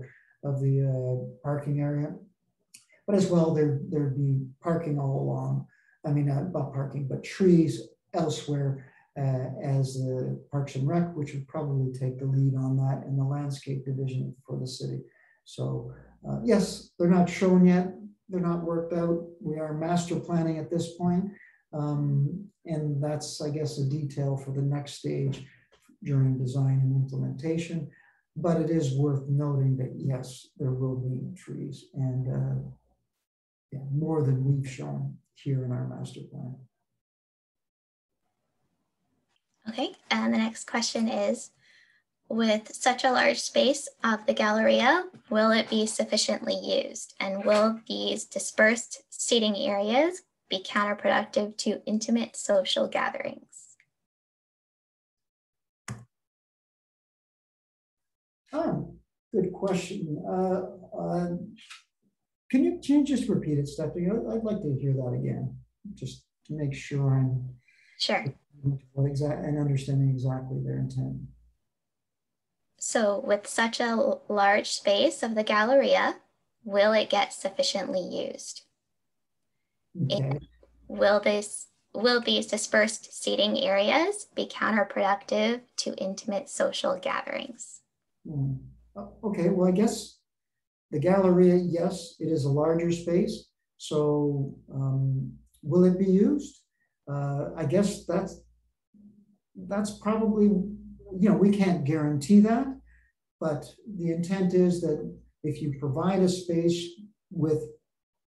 parking area. But as well, there'd be parking all along. I mean, not parking, but trees elsewhere as the Parks and Rec, which would probably take the lead on that, and the landscape division for the city. So yes, they're not shown yet. They're not worked out. We are master planning at this point. And that's, I guess, a detail for the next stage during design and implementation. But it is worth noting that yes, there will be trees, and yeah, more than we've shown here in our master plan. Okay, and the next question is, with such a large space of the Galleria, will it be sufficiently used? And will these dispersed seating areas be counterproductive to intimate social gatherings? Oh, good question. Can you just repeat it, Stephanie? I'd like to hear that again, just to make sure I'm sure and understanding exactly their intent. So with such a large space of the Galleria, will it get sufficiently used? Okay. And will these dispersed seating areas be counterproductive to intimate social gatherings? Okay, well, I guess the Galleria, yes, it is a larger space. So will it be used? I guess that's probably, we can't guarantee that, but the intent is that if you provide a space with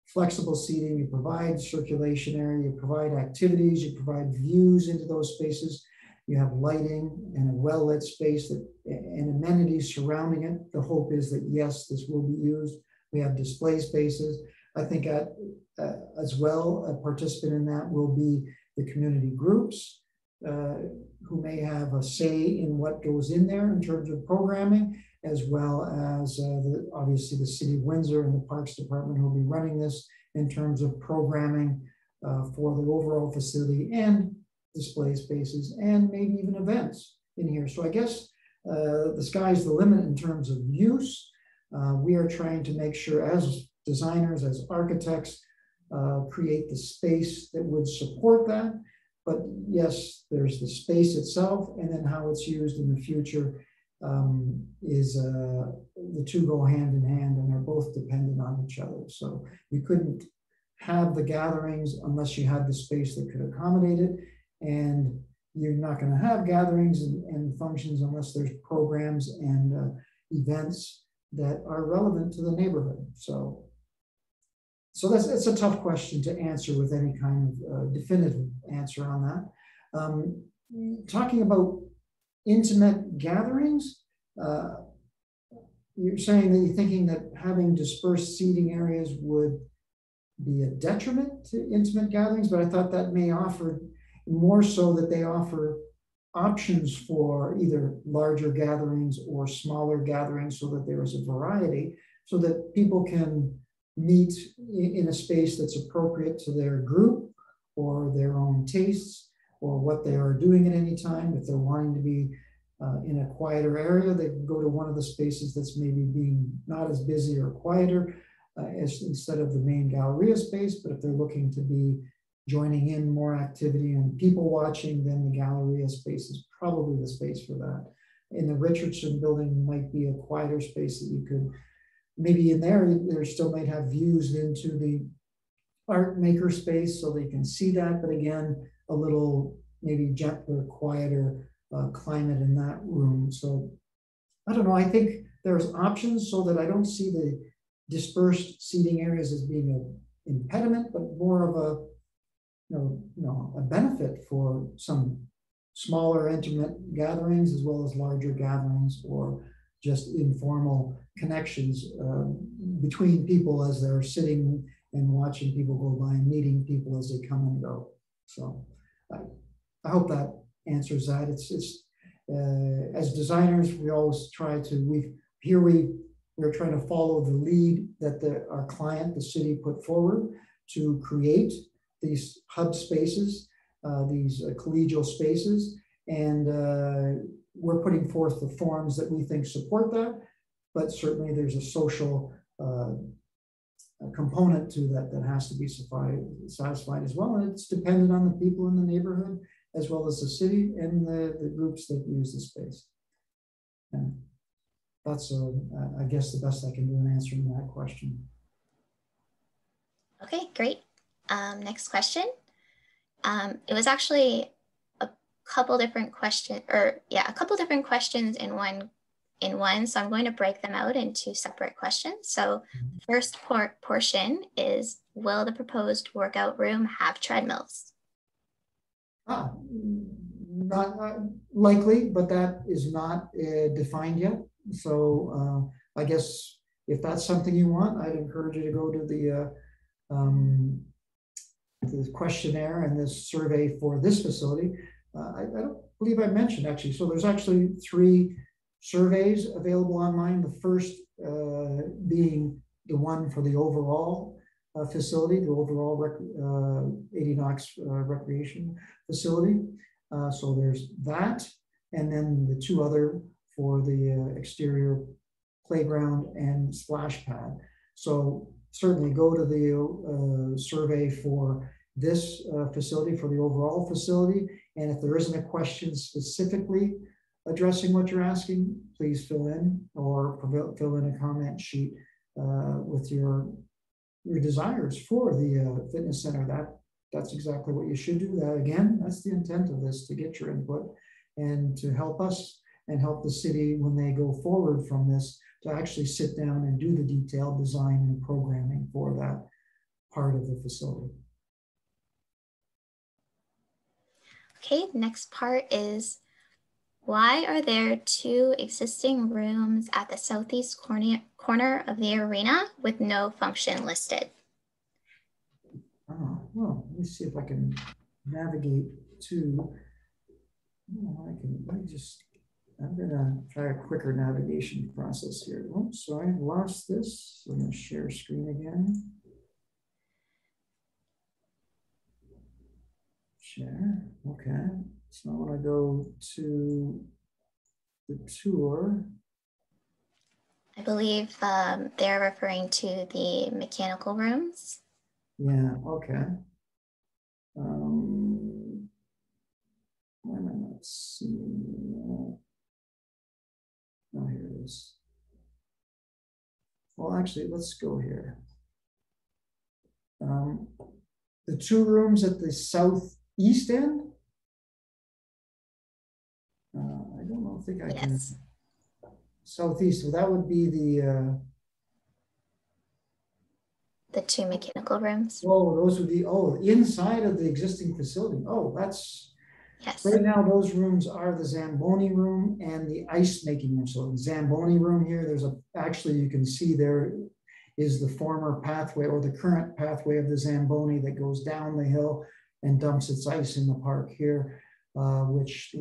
flexible seating, you provide circulation area, you provide activities, you provide views into those spaces, you have lighting and a well-lit space and amenities surrounding it. The hope is that, yes, this will be used. We have display spaces. I think as well, a participant in that will be the community groups who may have a say in what goes in there in terms of programming. as well as obviously the City of Windsor and the Parks Department who will be running this in terms of programming for the overall facility and display spaces and maybe even events in here. So I guess the sky's the limit in terms of use. We are trying to make sure as designers, as architects, create the space that would support that. But yes, there's the space itself, and then how it's used in the future is the two go hand in hand, and they're both dependent on each other. So you couldn't have the gatherings unless you had the space that could accommodate it. And you're not going to have gatherings and functions unless there's programs and events that are relevant to the neighborhood. So it's a tough question to answer with any kind of definitive answer on that. Talking about intimate gatherings, you're saying that you're thinking that having dispersed seating areas would be a detriment to intimate gatherings, but I thought that may offer more so that they offer options for either larger gatherings or smaller gatherings so that there is a variety so that people can meet in a space that's appropriate to their group or their own tastes or what they are doing at any time. If they're wanting to be in a quieter area, they can go to one of the spaces that's maybe being not as busy or quieter instead of the main Galleria space. But if they're looking to be joining in more activity and people watching, then the Galleria space is probably the space for that. In the Richardson building might be a quieter space that you could, maybe in there still might have views into the art maker space so they can see that, but again, a little maybe gentler, quieter climate in that room. So I don't know, I think there's options so that I don't see the dispersed seating areas as being an impediment, but more of a a benefit for some smaller intimate gatherings as well as larger gatherings or just informal connections between people as they're sitting and watching people go by and meeting people as they come and go. So I hope that answers that. It's as designers, we always try to, we're trying to follow the lead that our client, the city, put forward to create these hub spaces, these collegial spaces, and we're putting forth the forms that we think support that, but certainly there's a social component to that that has to be satisfied as well, and it's dependent on the people in the neighborhood as well as the city and the groups that use the space. And that's, I guess, the best I can do in answering that question. Okay, great. Next question. It was actually a couple different questions in one. So I'm going to break them out into separate questions. So the first portion is, will the proposed workout room have treadmills? Not likely, but that is not defined yet. So I guess if that's something you want, I'd encourage you to go to the questionnaire and this survey for this facility. I don't believe I mentioned actually. So there's actually 3 surveys available online. The first being the one for the overall facility, the overall Adie Knox recreation facility. So there's that, and then the 2 other for the exterior playground and splash pad. So certainly go to the survey for this facility, for the overall facility. And if there isn't a question specifically addressing what you're asking, please fill in or fill in a comment sheet with your desires for the fitness center. That's exactly what you should do. That again, that's the intent of this, to get your input and to help us and help the city when they go forward from this to actually sit down and do the detailed design and programming for that part of the facility. Okay, next part is, why are there 2 existing rooms at the southeast corner of the arena with no function listed? Well, let me see if I can navigate to, let me just I'm gonna try a quicker navigation process here. Oops, so I lost this. So I'm gonna share screen again. Share, okay. So I wanna go to the tour. I believe they're referring to the mechanical rooms. Yeah, okay. Why am I not seeing that? Oh, here it is. Well, actually, let's go here. The two rooms at the southeast end. I don't think I can. Yes. Southeast, well, that would be The two mechanical rooms. oh, those would be, oh, inside of the existing facility. Oh, that's, Yes. right now, those rooms are the Zamboni room and the ice making room. So the Zamboni room here, there's actually, you can see there is the former pathway or the current pathway of the Zamboni that goes down the hill and dumps its ice in the park here, which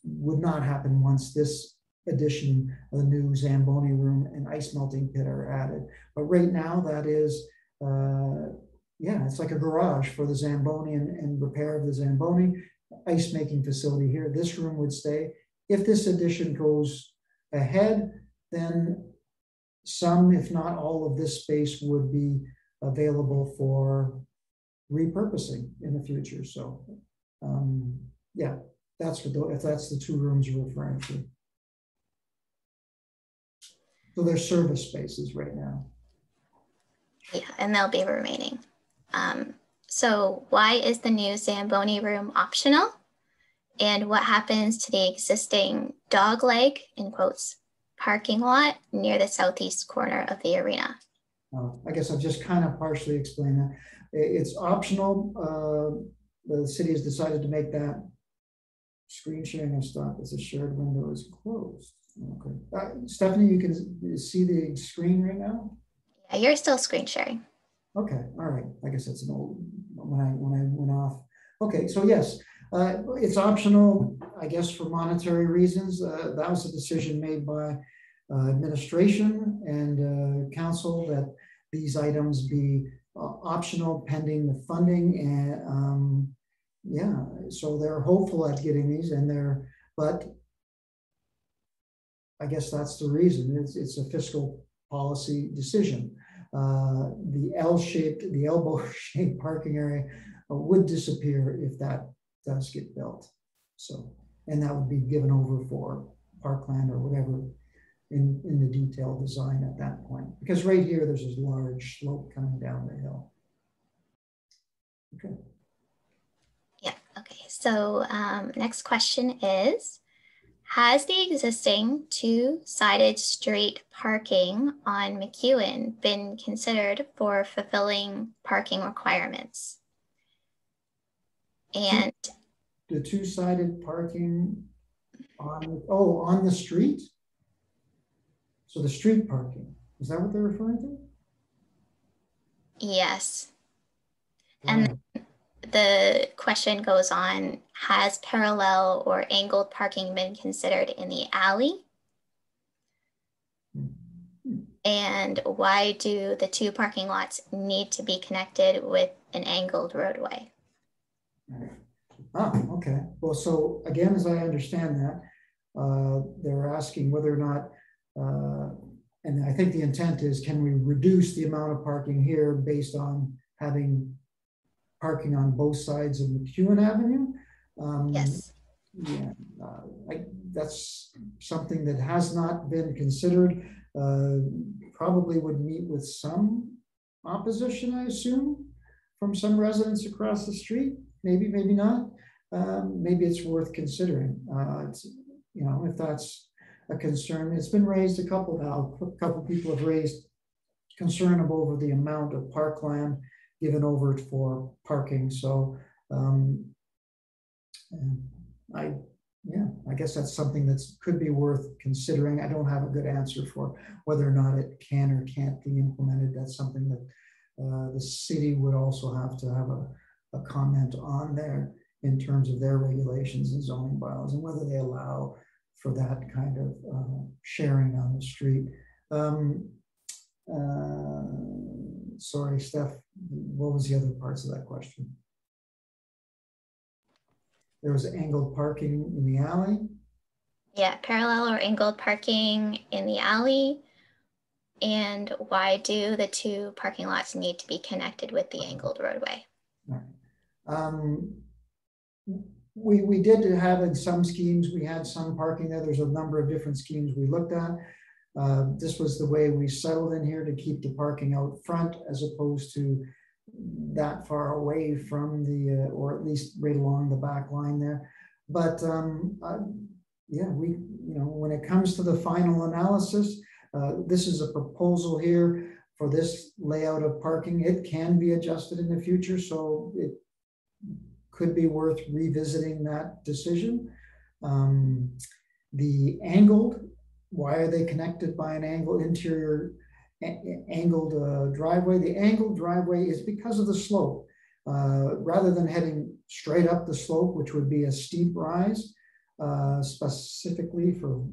would not happen once this addition of the new Zamboni room and ice melting pit are added. But right now that is, yeah, it's like a garage for the Zamboni and repair of the Zamboni ice making facility here. This room would stay. If this addition goes ahead, then some, if not all of this space would be available for repurposing in the future. So yeah, that's what if that's the two rooms you're referring to. So they're service spaces right now. Yeah, and they'll be remaining. So why is the new Zamboni room optional? And what happens to the existing dog leg, in quotes, parking lot near the southeast corner of the arena? I guess I've just kind of partially explained that. It's optional. The city has decided to make that screen sharing and stop as a shared window is closed. Okay. Stephanie, you can see the screen right now? Yeah, you're still screen sharing. Okay, all right. I guess that's an old, when I went off. Okay, so yes, it's optional, I guess, for monetary reasons. That was a decision made by administration and council that these items be optional pending the funding. And yeah, so they're hopeful at getting these but I guess that's the reason. It's a fiscal policy decision. The L-shaped, the elbow-shaped parking area would disappear if that does get built. So, and that would be given over for parkland or whatever in the detailed design at that point. Because right here, there's this large slope coming down the hill. Okay. Yeah, okay. So next question is, has the existing two-sided street parking on McEwen been considered for fulfilling parking requirements? And the two-sided parking on the street? So the street parking, is that what they're referring to? yes. Wow. And the question goes on, has parallel or angled parking been considered in the alley? And why do the two parking lots need to be connected with an angled roadway? Oh, okay. Well, so again, as I understand that, they're asking whether or not, and I think the intent is, can we reduce the amount of parking here based on having parking on both sides of McEwen Avenue? Yes. Yeah, that's something that has not been considered. Probably would meet with some opposition, I assume, from some residents across the street. Maybe, maybe not. Maybe it's worth considering. You know, if that's a concern, it's been raised a couple now. A couple people have raised concern over the amount of parkland given over for parking. So I guess that's something that could be worth considering. I don't have a good answer for whether or not it can or can't be implemented. That's something that the city would also have to have a comment on there in terms of their regulations and zoning bylaws and whether they allow for that kind of sharing on the street. Sorry, Steph, what was the other parts of that question? There was angled parking in the alley. Yeah, parallel or angled parking in the alley. And why do the two parking lots need to be connected with the angled roadway? We did have in some schemes, we had some parking there. There's a number of different schemes we looked at. This was the way we settled in here to keep the parking out front as opposed to that far away from the, or at least right along the back line there. But yeah, when it comes to the final analysis, this is a proposal here for this layout of parking. It can be adjusted in the future, so it could be worth revisiting that decision. The angled, why are they connected by an angled interior angled driveway? The angled driveway is because of the slope. Rather than heading straight up the slope, which would be a steep rise, specifically for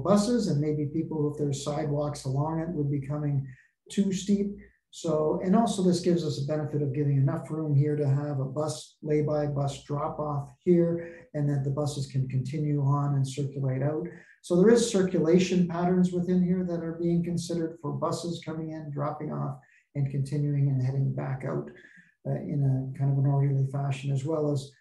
buses, and maybe people, if there's sidewalks along it, would be coming too steep. So, and also this gives us a benefit of giving enough room here to have a bus lay-by, bus drop-off here, and that the buses can continue on and circulate out. So there is circulation patterns within here that are being considered for buses coming in, dropping off, and continuing and heading back out in a kind of an orderly fashion, as well as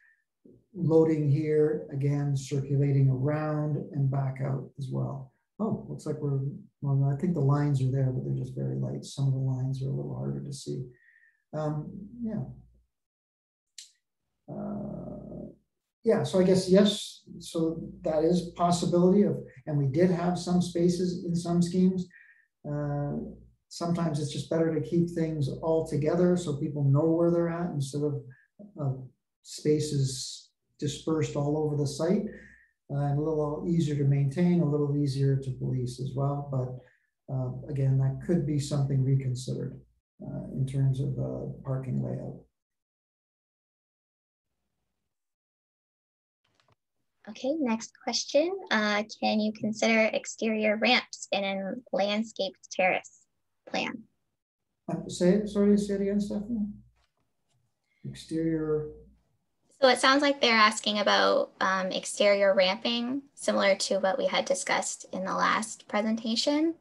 loading here, again, circulating around and back out as well. Oh, looks like we're, well, I think the lines are there, but they're just very light. Some of the lines are a little harder to see. Yeah. Yeah, so I guess, yes, so that is a possibility of, and we did have some spaces in some schemes. Sometimes it's just better to keep things all together so people know where they're at instead of spaces dispersed all over the site. And a little easier to maintain, a little easier to police as well. But again, that could be something reconsidered in terms of parking layout. Okay, next question. Can you consider exterior ramps in a landscaped terrace plan? Sorry, say it again, Stephanie. Exterior. So it sounds like they're asking about exterior ramping, similar to what we had discussed in the last presentation.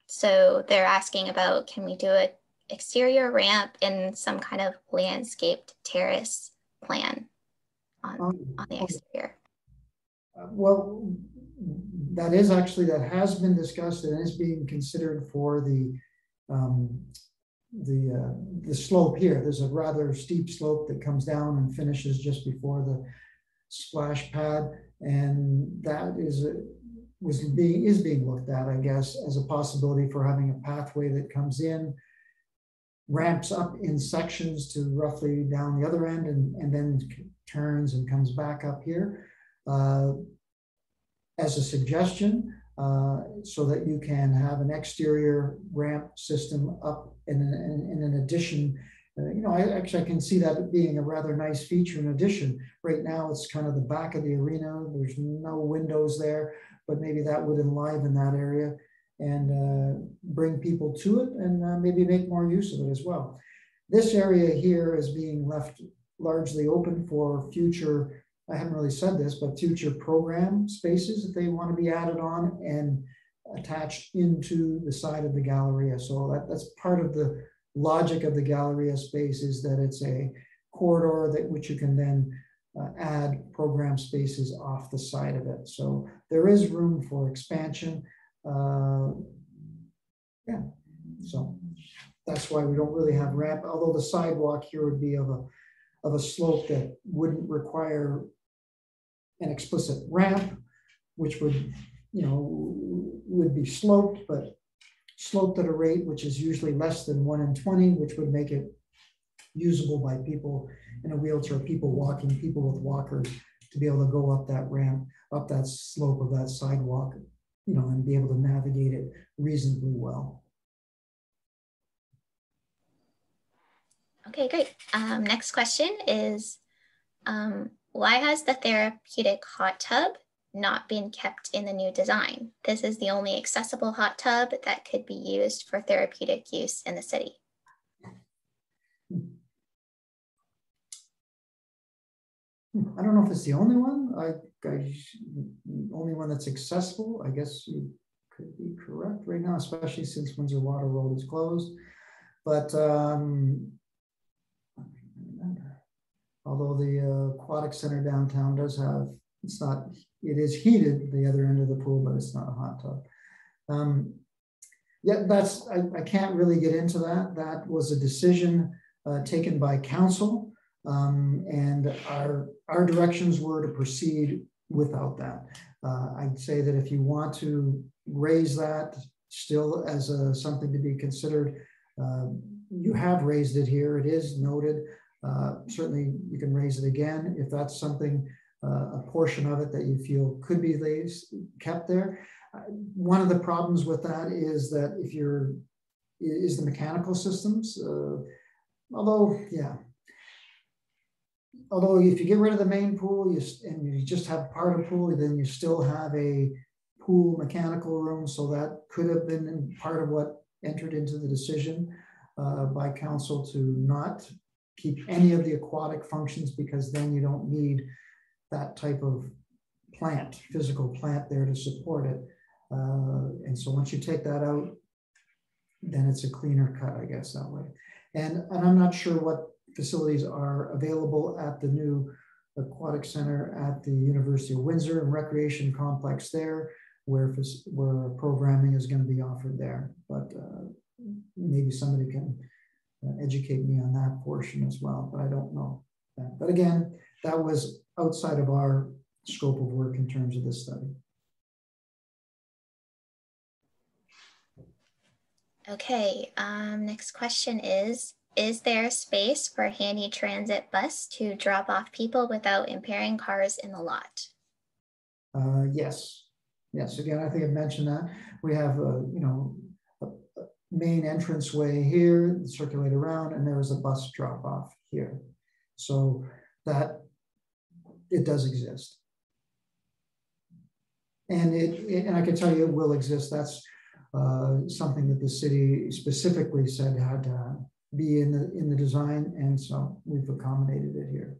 So they're asking about, can we do an exterior ramp in some kind of landscaped terrace plan on the exterior? Well, that is actually, that has been discussed and is being considered for the slope here. There's a rather steep slope that comes down and finishes just before the splash pad, and that is being looked at, I guess, as a possibility for having a pathway that comes in, ramps up in sections to roughly down the other end, and then turns and comes back up here as a suggestion, so that you can have an exterior ramp system up in an addition. I can see that being a rather nice feature in addition. Right now, it's kind of the back of the arena. There's no windows there, but maybe that would enliven that area and bring people to it, and maybe make more use of it as well. This area here is being left largely open for future, I haven't really said this, but future program spaces if they want to be added on and attached into the side of the Galleria. So that's part of the logic of the Galleria space, is that it's a corridor that which you can then add program spaces off the side of it. So there is room for expansion. Yeah, so that's why we don't really have ramp, although the sidewalk here would be of a slope that wouldn't require an explicit ramp, which would, would be sloped, but sloped at a rate which is usually less than 1 in 20, which would make it usable by people in a wheelchair, people walking, people with walkers, to be able to go up that ramp, up that slope of that sidewalk, and be able to navigate it reasonably well. Okay, great. Next question is, why has the therapeutic hot tub not been kept in the new design. This is the only accessible hot tub that could be used for therapeutic use in the city. I don't know if it's the only one. Only one that's accessible. I guess you could be correct right now, especially since Windsor Water Road is closed. But although the aquatic center downtown does have, it is heated, the other end of the pool, but it's not a hot tub. Yeah, I can't really get into that. That was a decision taken by council. And our directions were to proceed without that. I'd say that if you want to raise that still as something to be considered, you have raised it here. It is noted. Certainly you can raise it again if that's something, a portion of it that you feel could be kept there. One of the problems with that is that is the mechanical systems, although if you get rid of the main pool and you just have part of the pool, then you still have a pool mechanical room. So that could have been part of what entered into the decision by council to not keep any of the aquatic functions, because then you don't need that type of physical plant there to support it. And so once you take that out, then it's a cleaner cut, I guess, that way. And I'm not sure what facilities are available at the new aquatic center at the University of Windsor and recreation complex there, where programming is going to be offered there. But maybe somebody can educate me on that portion as well, but I don't know that. But again, that was outside of our scope of work in terms of this study. Okay, next question is there space for a handy transit bus to drop off people without impairing cars in the lot? Yes. Again, I think I mentioned that. We have a main entranceway here, circulate around, and there is a bus drop off here. So that it does exist. And I can tell you it will exist. That's something that the city specifically said had to be in the design, and so we've accommodated it here.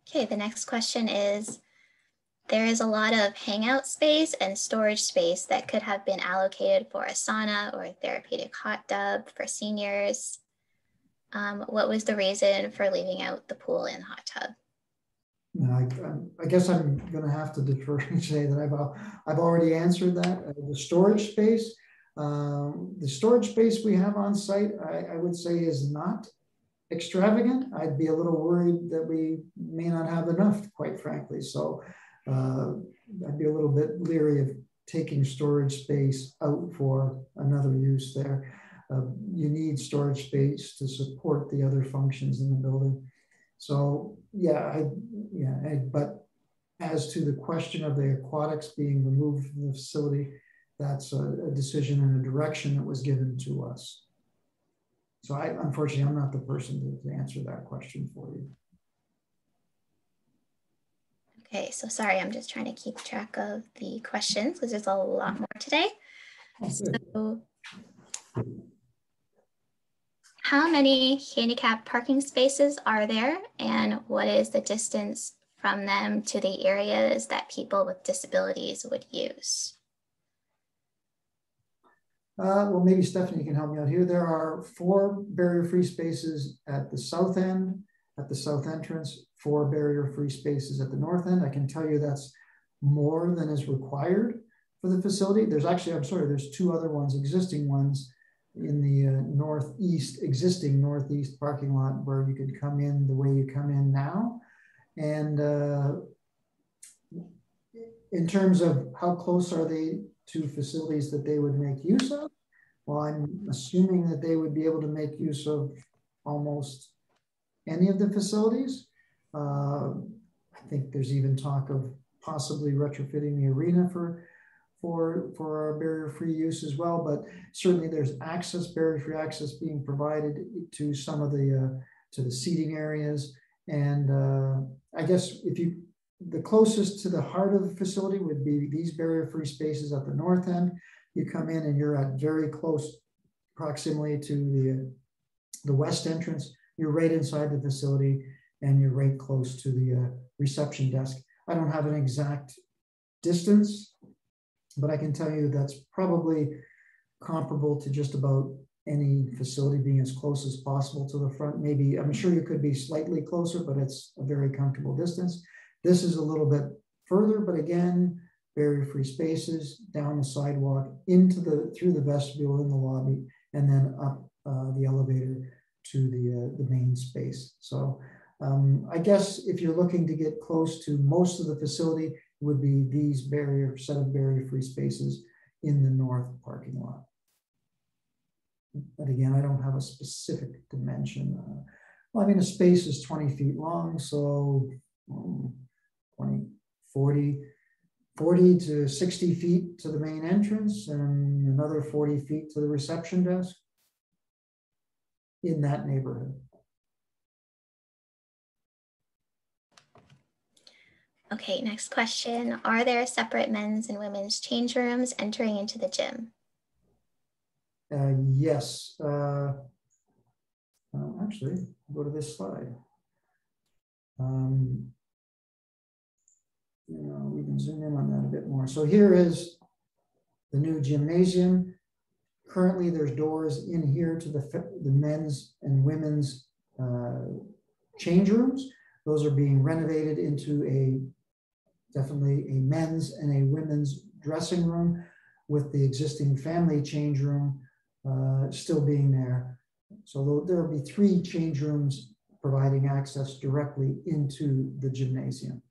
Okay, the next question is, there is a lot of hangout space and storage space that could have been allocated for a sauna or a therapeutic hot tub for seniors. What was the reason for leaving out the pool and hot tub? I guess I'm going to have to defer and say that I've already answered that. The storage space we have on site, I would say is not extravagant. I'd be a little worried that we may not have enough, quite frankly. So I'd be a little bit leery of taking storage space out for another use there. You need storage space to support the other functions in the building. So but as to the question of the aquatics being removed from the facility, that's a decision and a direction that was given to us. So unfortunately, I'm not the person to answer that question for you. Okay, so sorry, I'm just trying to keep track of the questions because there's a lot more today. So, how many handicap parking spaces are there, and what is the distance from them to the areas that people with disabilities would use? Well, maybe Stephanie can help me out here. There are 4 barrier-free spaces at the south end, at the south entrance, 4 barrier-free spaces at the north end. I can tell you that's more than is required for the facility. There's actually, there's 2 other ones, existing ones in the existing northeast parking lot where you could come in the way you come in now. And in terms of how close are they to facilities that they would make use of? Well, I'm assuming that they would be able to make use of almost any of the facilities. I think there's even talk of possibly retrofitting the arena for for our barrier-free use as well, but certainly there's access, barrier-free access being provided to some of the to the seating areas. And I guess the closest to the heart of the facility would be these barrier-free spaces at the north end. You come in and you're at very close proximity to the west entrance. You're right inside the facility and you're right close to the reception desk. I don't have an exact distance, but I can tell you that's probably comparable to just about any facility, being as close as possible to the front. Maybe, I'm sure you could be slightly closer, but it's a very comfortable distance. This is a little bit further, but again, barrier-free spaces down the sidewalk through the vestibule in the lobby, and then up the elevator to the main space. So I guess if you're looking to get close to most of the facility, would be these set of barrier-free spaces in the north parking lot. But again, I don't have a specific dimension. Well, I mean, a space is 20 feet long, so 40 to 60 feet to the main entrance and another 40 feet to the reception desk, in that neighborhood. Okay, next question. Are there separate men's and women's change rooms entering into the gym? Yes. Actually, go to this slide. We can zoom in on that a bit more. So here is the new gymnasium. Currently, there's doors in here to the men's and women's change rooms. Those are being renovated into definitely a men's and a women's dressing room, with the existing family change room still being there. So there will be 3 change rooms providing access directly into the gymnasium.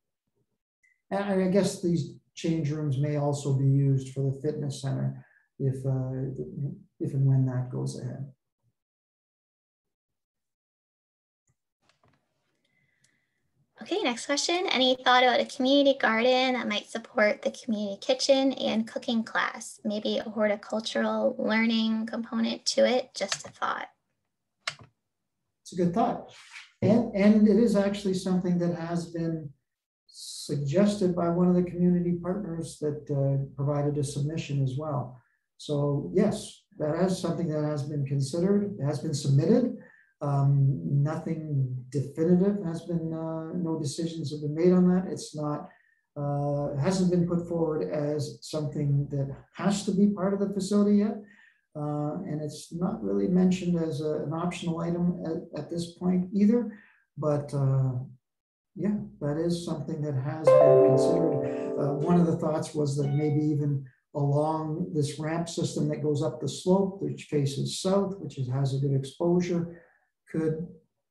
And I guess these change rooms may also be used for the fitness center if and when that goes ahead. Okay, next question. Any thought about a community garden that might support the community kitchen and cooking class? Maybe a horticultural learning component to it, just a thought. It's a good thought. And it is actually something that has been suggested by one of the community partners that provided a submission as well. So yes, that is something that has been considered, has been submitted. Nothing definitive has been, no decisions have been made on that. It's not, hasn't been put forward as something that has to be part of the facility yet. And it's not really mentioned as an optional item at this point either. But yeah, that is something that has been considered. One of the thoughts was that maybe even along this ramp system that goes up the slope, which faces south, which has a good exposure, could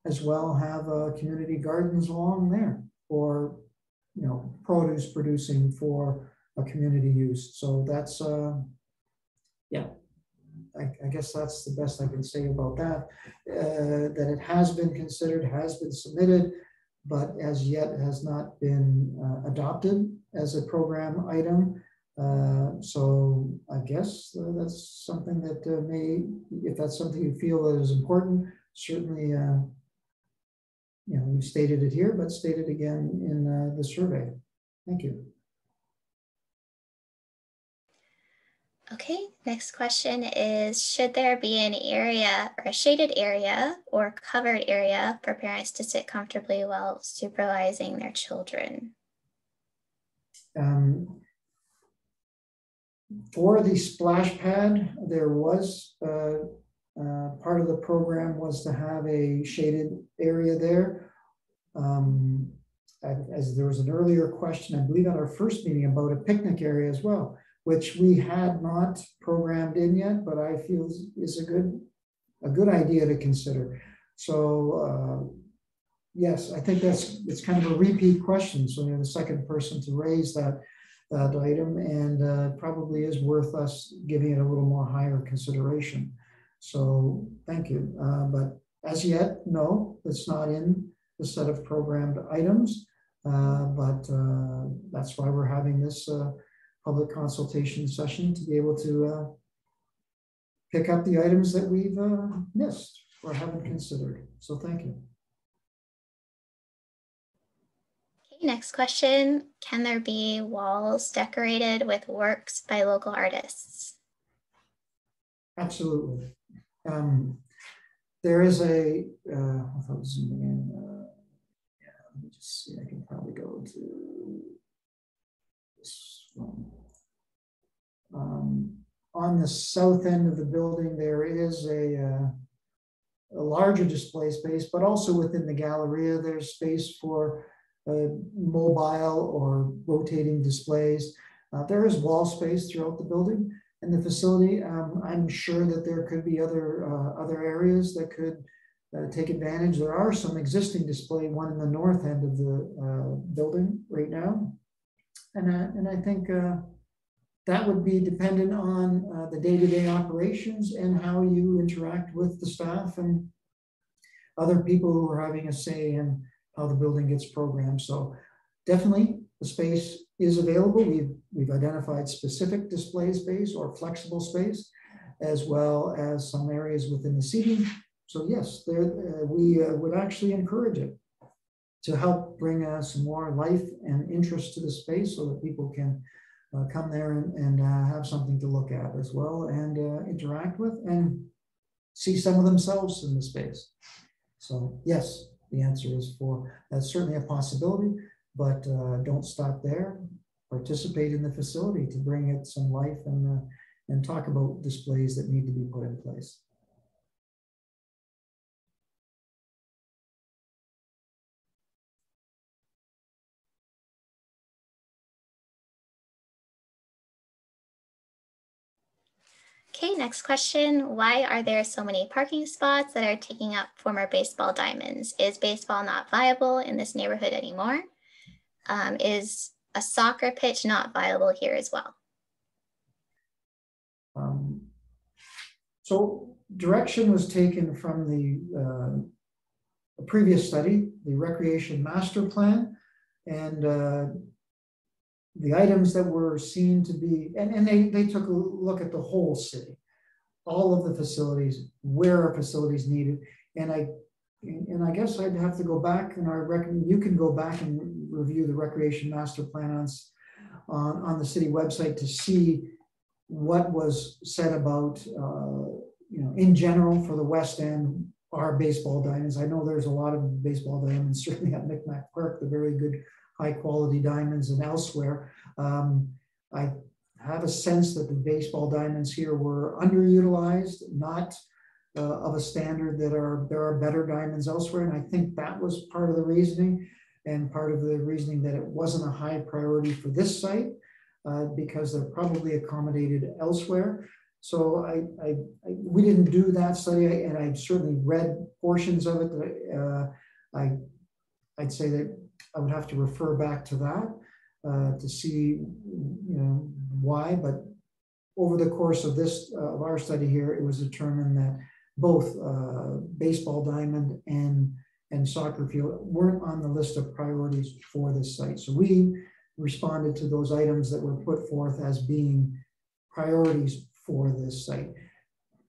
as well have community gardens along there, or produce producing for a community use. So that's yeah, I guess that's the best I can say about that. That it has been considered, has been submitted, but as yet has not been adopted as a program item. So I guess that's something that if that's something you feel that is important, certainly, you stated it here, but state it again in the survey. Thank you. Okay, next question is, should there be an area or a shaded area or covered area for parents to sit comfortably while supervising their children? For the splash pad, there was part of the program was to have a shaded area there. As there was an earlier question, I believe at our first meeting, about a picnic area as well, which we had not programmed in yet, but I feel is a good idea to consider. So yes, I think it's kind of a repeat question. So you're the second person to raise that item, and probably is worth us giving it a little more higher consideration. So thank you. But as yet, no, it's not in the set of programmed items. But that's why we're having this public consultation session to be able to pick up the items that we've missed or haven't considered. So thank you. Okay, next question. Can there be walls decorated with works by local artists? Absolutely. There is a, without zooming in, yeah, let me just see, I can probably go to this one. On the south end of the building, there is a larger display space, but also within the Galleria, there's space for mobile or rotating displays. There is wall space throughout the building and the facility. I'm sure that there could be other areas that could take advantage. There are some existing display, one in the north end of the building right now. And I think that would be dependent on the day-to-day operations and how you interact with the staff and other people who are having a say in how the building gets programmed. So definitely the space is available. We've identified specific display space or flexible space, as well as some areas within the seating. So yes, we would actually encourage it to help bring some more life and interest to the space so that people can come there and have something to look at as well and interact with and see some of themselves in the space. So yes, the answer is that's certainly a possibility, but don't stop there. Participate in the facility to bring it some life and talk about displays that need to be put in place. Okay, next question. Why are there so many parking spots that are taking up former baseball diamonds? Is baseball not viable in this neighborhood anymore? Is a soccer pitch not viable here as well? So direction was taken from the previous study, the recreation master plan, and the items that were seen to be, and they took a look at the whole city, all of the facilities, where our facilities needed. And I guess I'd have to go back, and you can go back and review the recreation master plan on the city website to see what was said about, in general for the West End, our baseball diamonds. I know there's a lot of baseball diamonds, certainly at Micmac Park, the very good high quality diamonds, and elsewhere. I have a sense that the baseball diamonds here were underutilized, not of a standard that there are better diamonds elsewhere. And I think that was part of the reasoning, and part of the reasoning that it wasn't a high priority for this site because they're probably accommodated elsewhere. So we didn't do that study, and I certainly read portions of it. I'd say that I would have to refer back to that to see, why. But over the course of of our study here, it was determined that both baseball diamond and soccer field weren't on the list of priorities for this site. So we responded to those items that were put forth as being priorities for this site.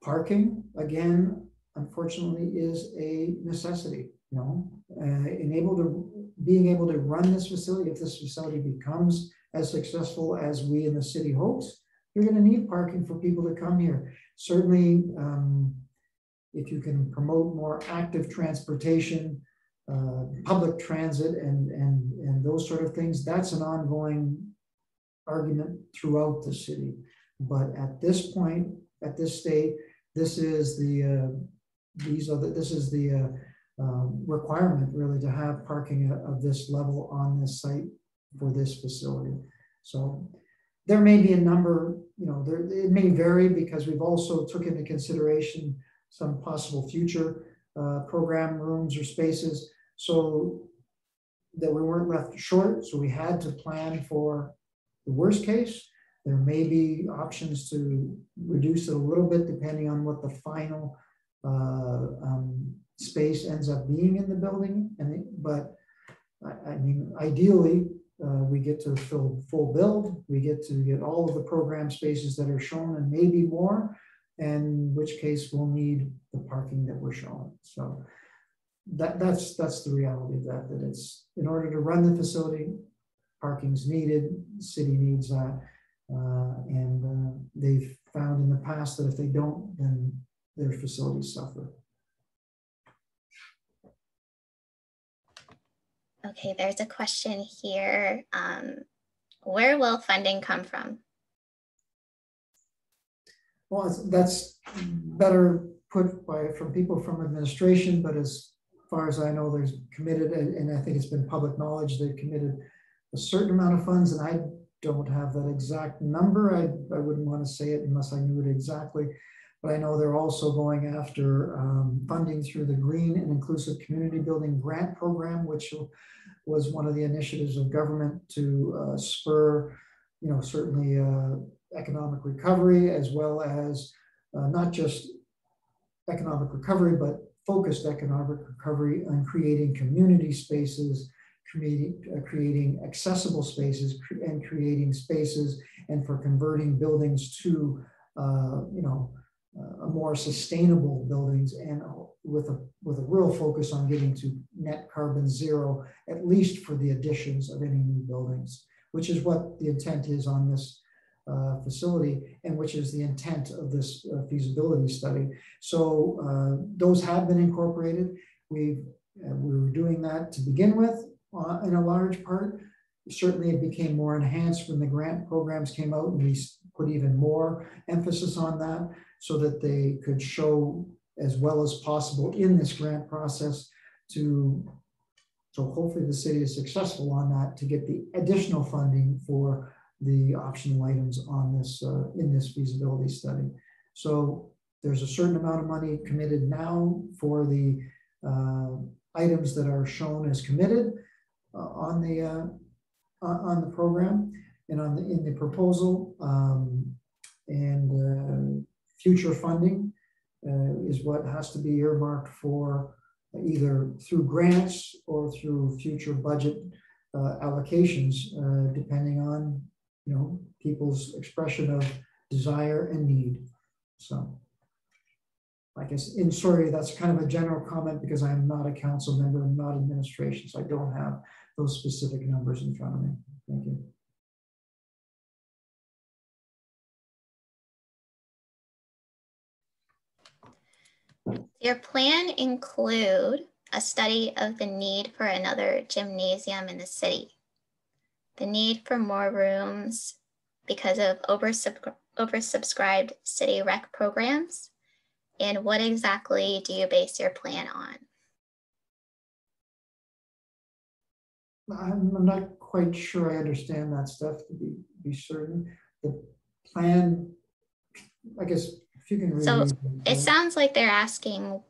Parking, again, unfortunately, is a necessity. Being able to run this facility, if this facility becomes as successful as we in the city hopes, you're going to need parking for people to come here. Certainly, if you can promote more active transportation, public transit, and those sort of things, that's an ongoing argument throughout the city. But at this point, at this state, this is the requirement really to have parking of this level on this site for this facility. So there may be a number, it may vary because we've also took into consideration some possible future program rooms or spaces so that we weren't left short. So we had to plan for the worst case. There may be options to reduce it a little bit depending on what the final space ends up being in the building. But I mean, ideally, we get to full build, we get to get all of the program spaces that are shown and maybe more, in which case we'll need the parking that we're showing. So that's the reality of that, that it's, in order to run the facility, parking's needed, the city needs that. And they've found in the past that if they don't, then their facilities suffer. Okay, there's a question here. Where will funding come from? Well, that's better put from people from administration, but as far as I know, there's committed, and I think it's been public knowledge, they've committed a certain amount of funds, and I don't have that exact number. I wouldn't want to say it unless I knew it exactly, but I know they're also going after funding through the Green and Inclusive Community Building Grant Program, which was one of the initiatives of government to spur, certainly economic recovery, as well as not just economic recovery, but focused economic recovery on creating community spaces, creating accessible spaces, and creating spaces, and for converting buildings to a more sustainable buildings, and with a real focus on getting to net carbon zero, at least for the additions of any new buildings, which is what the intent is on this facility, and which is the intent of this feasibility study. So those have been incorporated. We were doing that to begin with in a large part. Certainly it became more enhanced when the grant programs came out, and we put even more emphasis on that so that they could show as well as possible in this grant process so hopefully the city is successful on that to get the additional funding for the optional items on this in this feasibility study. So there's a certain amount of money committed now for the items that are shown as committed on the program and in the proposal, and future funding is what has to be earmarked for either through grants or through future budget allocations, depending on people's expression of desire and need. So I guess, sorry, that's kind of a general comment because I'm not a council member, I'm not administration, so I don't have those specific numbers in front of me. Thank you. Your plan include a study of the need for another gymnasium in the city, the need for more rooms because of oversubscribed city rec programs, and what exactly do you base your plan on? I'm not quite sure I understand that stuff, to be certain. The plan, I guess, if you can read. So it sounds like they're asking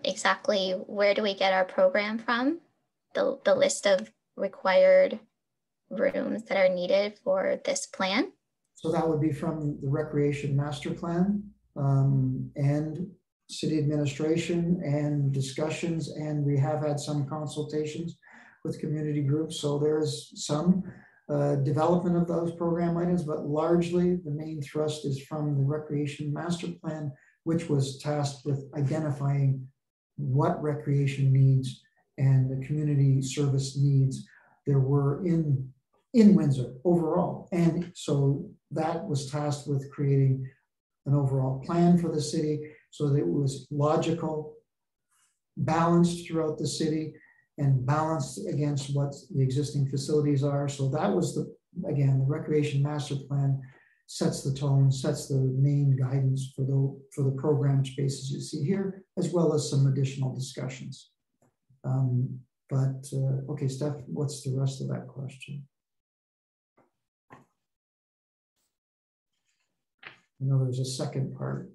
exactly where do we get our program from, the list of required rooms that are needed for this plan. So that would be from the recreation master plan and city administration and discussions, and we have had some consultations with community groups. So there's some development of those program items, but largely the main thrust is from the recreation master plan, which was tasked with identifying what recreation needs and the community service needs there were in Windsor overall. And so that was tasked with creating an overall plan for the city so that it was logical, balanced throughout the city, and balanced against what the existing facilities are. So that was again, the recreation master plan sets the tone, sets the main guidance for the program spaces you see here, as well as some additional discussions. Okay, Steph, what's the rest of that question? I know there's a second part.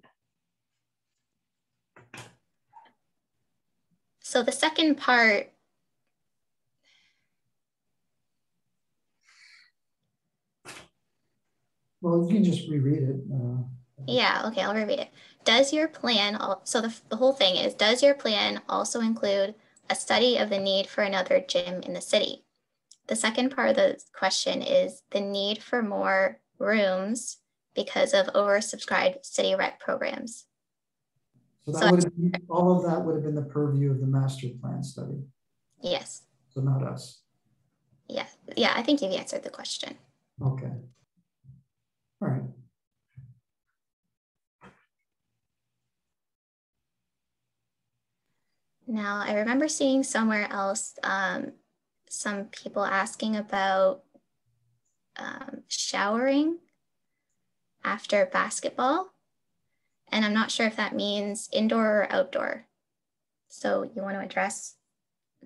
So the second part, well, you can just reread it. Yeah, okay, I'll reread it. Does your plan, so the whole thing is, does your plan also include a study of the need for another gym in the city, the second part of the question is the need for more rooms because of oversubscribed city rec programs. So that would have been, all of that would have been the purview of the master plan study. Yes. So not us. Yeah. Yeah, I think you've answered the question. Okay. All right. Now, I remember seeing somewhere else some people asking about showering after basketball. And I'm not sure if that means indoor or outdoor. So you want to address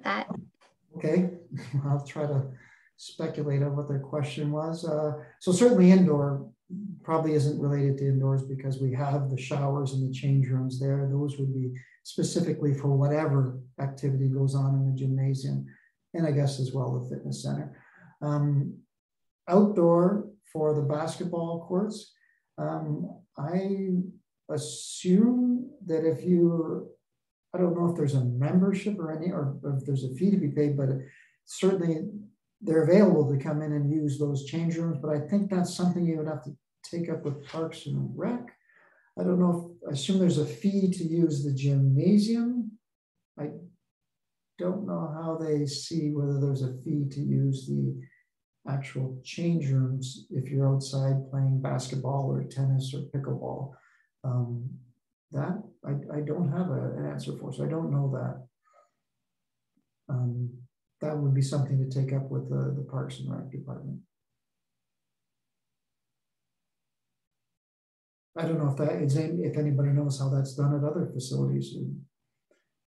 that? Okay, I'll try to speculate on what their question was. So certainly indoor probably isn't related to indoors because we have the showers and the change rooms there. Those would be specifically for whatever activity goes on in the gymnasium, and I guess as well the fitness center. Outdoor for the basketball courts, I assume that if you, I don't know if there's a membership or any, or if there's a fee to be paid, but certainly they're available to come in and use those change rooms. But I think that's something you would have to take up with Parks and Rec. I don't know if, I assume there's a fee to use the gymnasium. I don't know how they see whether there's a fee to use the actual change rooms if you're outside playing basketball or tennis or pickleball. That I don't have an answer for, so I don't know that. That would be something to take up with the Parks and Rec department. I don't know if that is, if anybody knows how that's done at other facilities.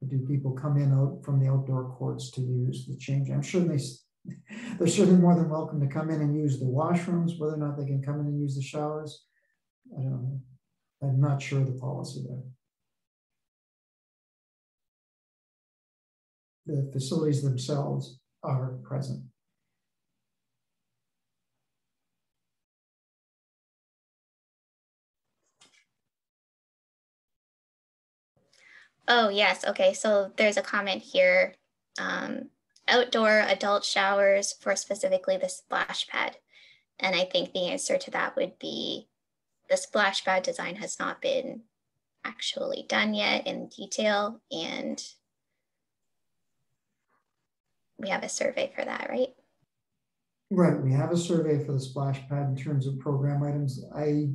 Do people come in out from the outdoor courts to use the change? I'm sure they're certainly more than welcome to come in and use the washrooms. Whether or not they can come in and use the showers, I don't know. I'm not sure of the policy there. The facilities themselves are present. Oh, yes. Okay. So there's a comment here. Outdoor adult showers for specifically the splash pad. And I think the answer to that would be the splash pad design has not been actually done yet in detail. And we have a survey for that, right? Right. We have a survey for the splash pad in terms of program items. I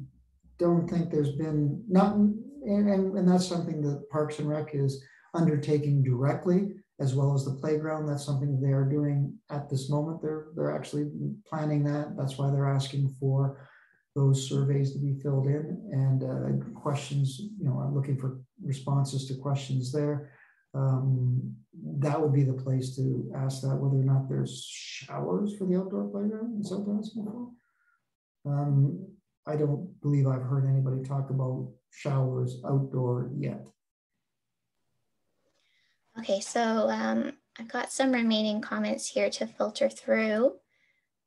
don't think there's been, not, and that's something that Parks and Rec is undertaking directly, as well as the playground. That's something they are doing at this moment. They're actually planning that. That's why they're asking for those surveys to be filled in, and questions, you know, I'm looking for responses to questions there. That would be the place to ask that, whether or not there's showers for the outdoor playground. Is that what asking for? I don't believe I've heard anybody talk about showers outdoor yet. Okay, so I've got some remaining comments here to filter through.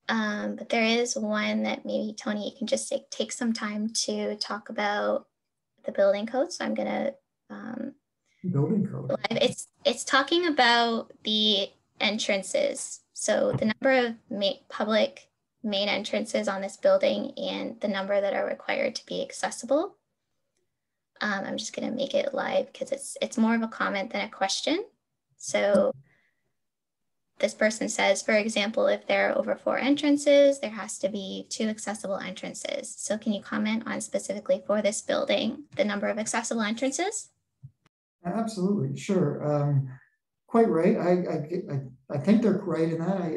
But there is one that maybe, Tony, you can just take some time to talk about the building code. So I'm gonna building code. It's talking about the entrances. So the number of public main entrances on this building and the number that are required to be accessible. I'm just gonna make it live because it's more of a comment than a question. So this person says, for example, if there are over 4 entrances, there has to be 2 accessible entrances. So can you comment on specifically for this building, the number of accessible entrances? Absolutely, sure. Quite right. I think they're right in that.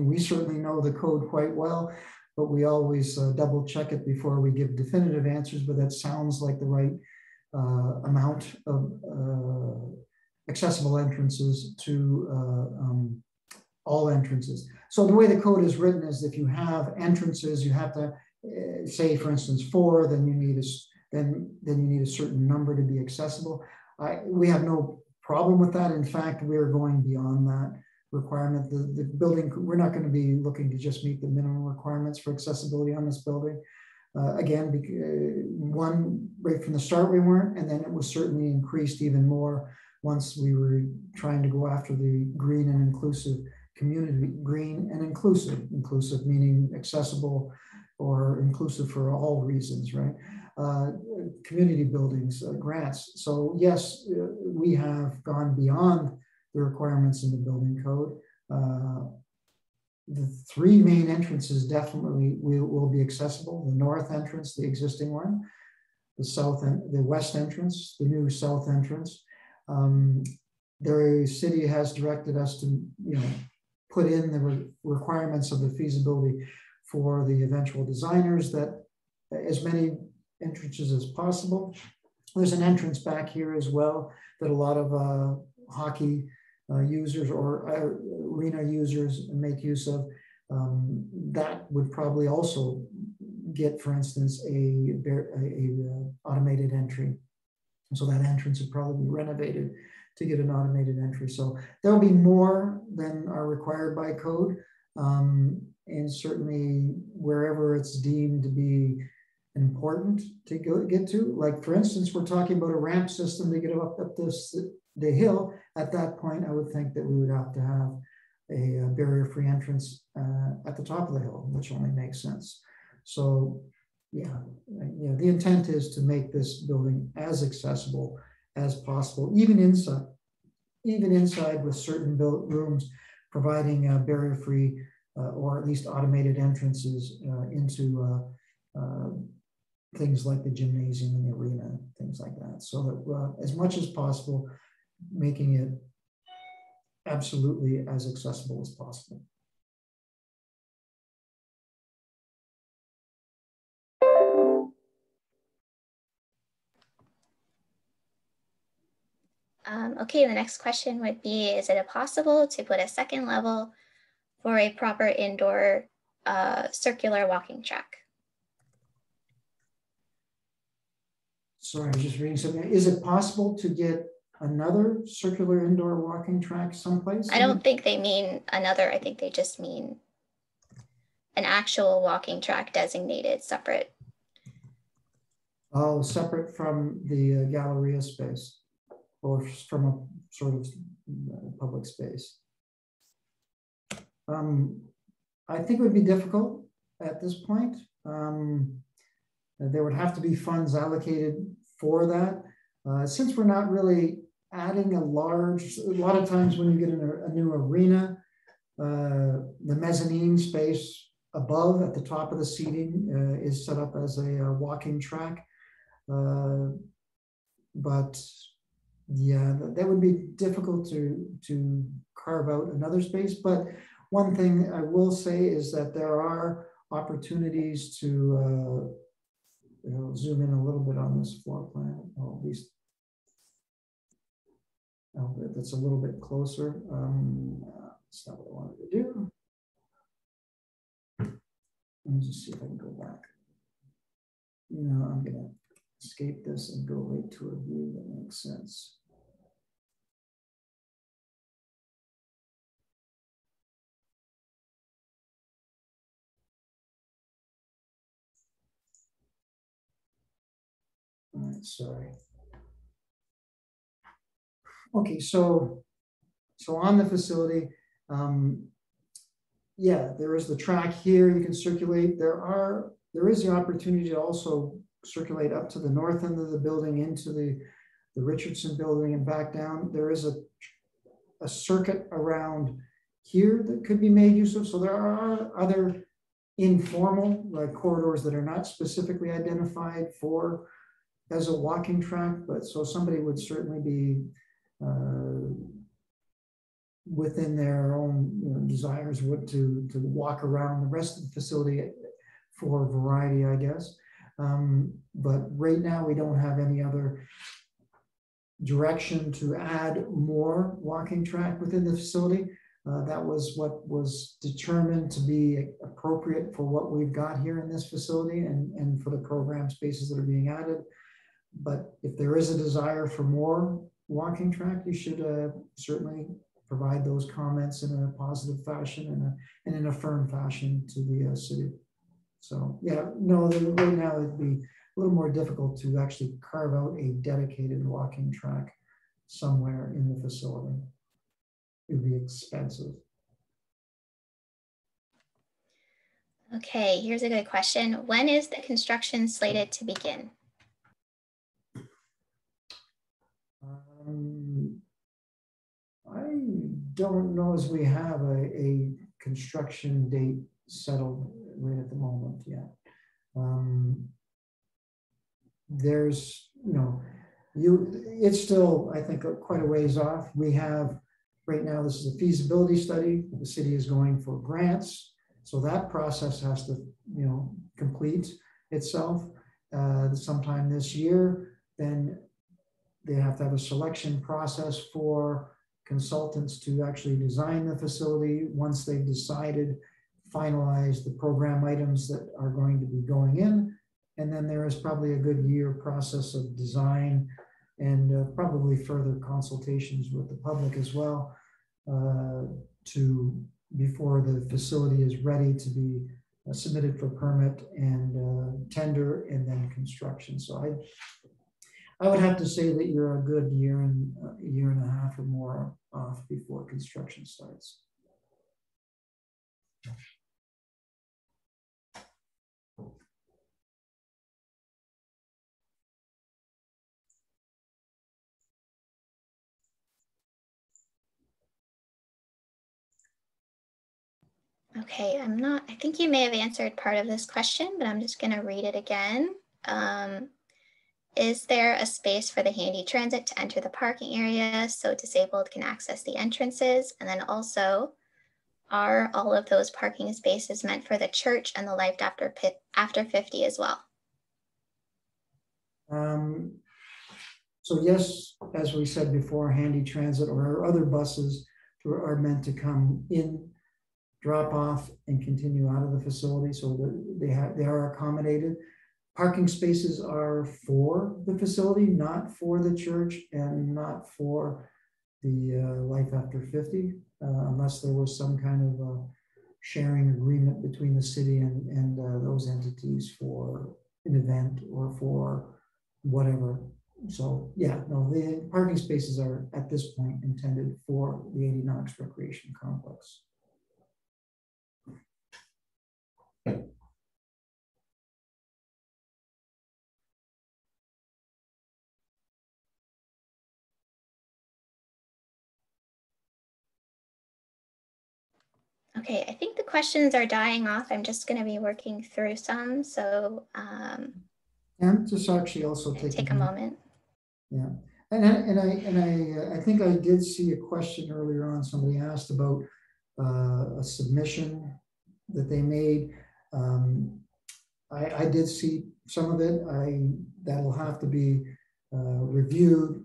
We certainly know the code quite well, but we always double check it before we give definitive answers. But that sounds like the right amount of accessible entrances to all entrances. So the way the code is written is, if you have entrances, you have to say, for instance, 4, then you need a certain number to be accessible. We have no problem with that. In fact, we're going beyond that requirement. The building, we're not going to be looking to just meet the minimum requirements for accessibility on this building. Again, one, right from the start we weren't, and then it was certainly increased even more once we were trying to go after the green and inclusive community, green and inclusive meaning accessible or inclusive for all reasons, right? Community buildings, grants. So yes, we have gone beyond the requirements in the building code. The three main entrances definitely will be accessible. The north entrance, the existing one, the south and the west entrance, the new south entrance. The city has directed us to, put in the requirements of the feasibility for the eventual designers, that as many entrances as possible. There's an entrance back here as well that a lot of hockey users or arena users make use of. That would probably also get, for instance, a automated entry. So that entrance would probably be renovated to get an automated entry. So there'll be more than are required by code. And certainly wherever it's deemed to be important to get to. Like for instance, we're talking about a ramp system to get up the hill. At that point, I would think that we would have to have a barrier-free entrance at the top of the hill, which only makes sense. So yeah, the intent is to make this building as accessible as possible, even inside with certain built rooms, providing barrier-free or at least automated entrances into things like the gymnasium and the arena, things like that. So that as much as possible, making it absolutely as accessible as possible. Okay, the next question would be, is it possible to put a second level for a proper indoor circular walking track? Sorry, I was just reading something. Is it possible to get another circular indoor walking track someplace? I don't think they mean another. I think they just mean an actual walking track designated separate. Oh, separate from the Galleria space or from a sort of public space. I think it would be difficult at this point. There would have to be funds allocated for that. Since we're not really adding a lot of times when you get in a new arena, the mezzanine space above at the top of the seating is set up as a walking track. But yeah, that would be difficult to carve out another space. But one thing I will say is that there are opportunities to zoom in a little bit on this floor plan, or at least that's a little bit closer. That's not what I wanted to do. Let me just see if I can go back. I'm gonna escape this and go right to a view that makes sense. All right, sorry. Okay, so on the facility, yeah, there is the track here. You can circulate. There is the opportunity to also circulate up to the north end of the building into the Richardson building and back down. There is a circuit around here that could be made use of. So there are other informal corridors that are not specifically identified for as a walking track, but so somebody would certainly be within their own desires to walk around the rest of the facility for variety, I guess. But right now we don't have any other direction to add more walking track within the facility. That was what was determined to be appropriate for what we've got here in this facility and for the program spaces that are being added. But if there is a desire for more walking track, you should certainly provide those comments in a positive fashion and in a firm fashion to the city. So yeah, no, right now it'd be a little more difficult to actually carve out a dedicated walking track somewhere in the facility. It would be expensive. Okay, here's a good question. When is the construction slated to begin? I don't know as we have a construction date settled right at the moment yet. There's, it's still, I think, quite a ways off. We have, right now, this is a feasibility study. The city is going for grants. So that process has to, complete itself sometime this year. Then they have to have a selection process for consultants to actually design the facility. Once they've decided, finalize the program items that are going to be going in. And then there is probably a good year process of design and probably further consultations with the public as well before the facility is ready to be submitted for permit and tender and then construction. So I would have to say that you're a good year and a half or more off before construction starts. Okay, I think you may have answered part of this question, but I'm just going to read it again. Is there a space for the handy transit to enter the parking area so disabled can access the entrances? And then also, are all of those parking spaces meant for the church and the life after 50 as well? So yes, as we said before, handy transit or other buses are meant to come in, drop off, and continue out of the facility. So they are accommodated. Parking spaces are for the facility, not for the church and not for the life after 50, unless there was some kind of sharing agreement between the city and those entities for an event or for whatever. So yeah, no, the parking spaces are at this point intended for the Adie Knox Recreation Complex. Okay, I think the questions are dying off. I'm just going to be working through some. So and just actually also take a moment. Yeah, and I think I did see a question earlier on. Somebody asked about a submission that they made. I did see some of it. That'll have to be reviewed,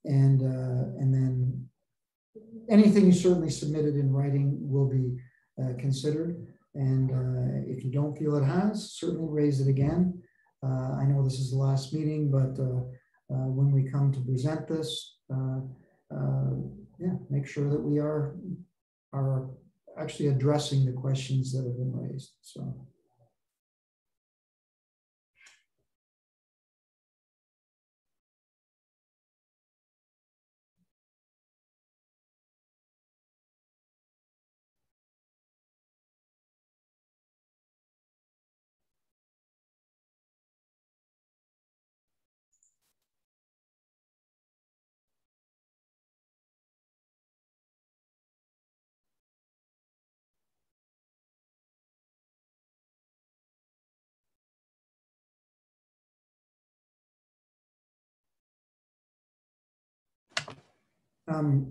and then anything you certainly submitted in writing will be considered. And if you don't feel it has, certainly raise it again. I know this is the last meeting, but when we come to present this, yeah, make sure that we are actually addressing the questions that have been raised. So.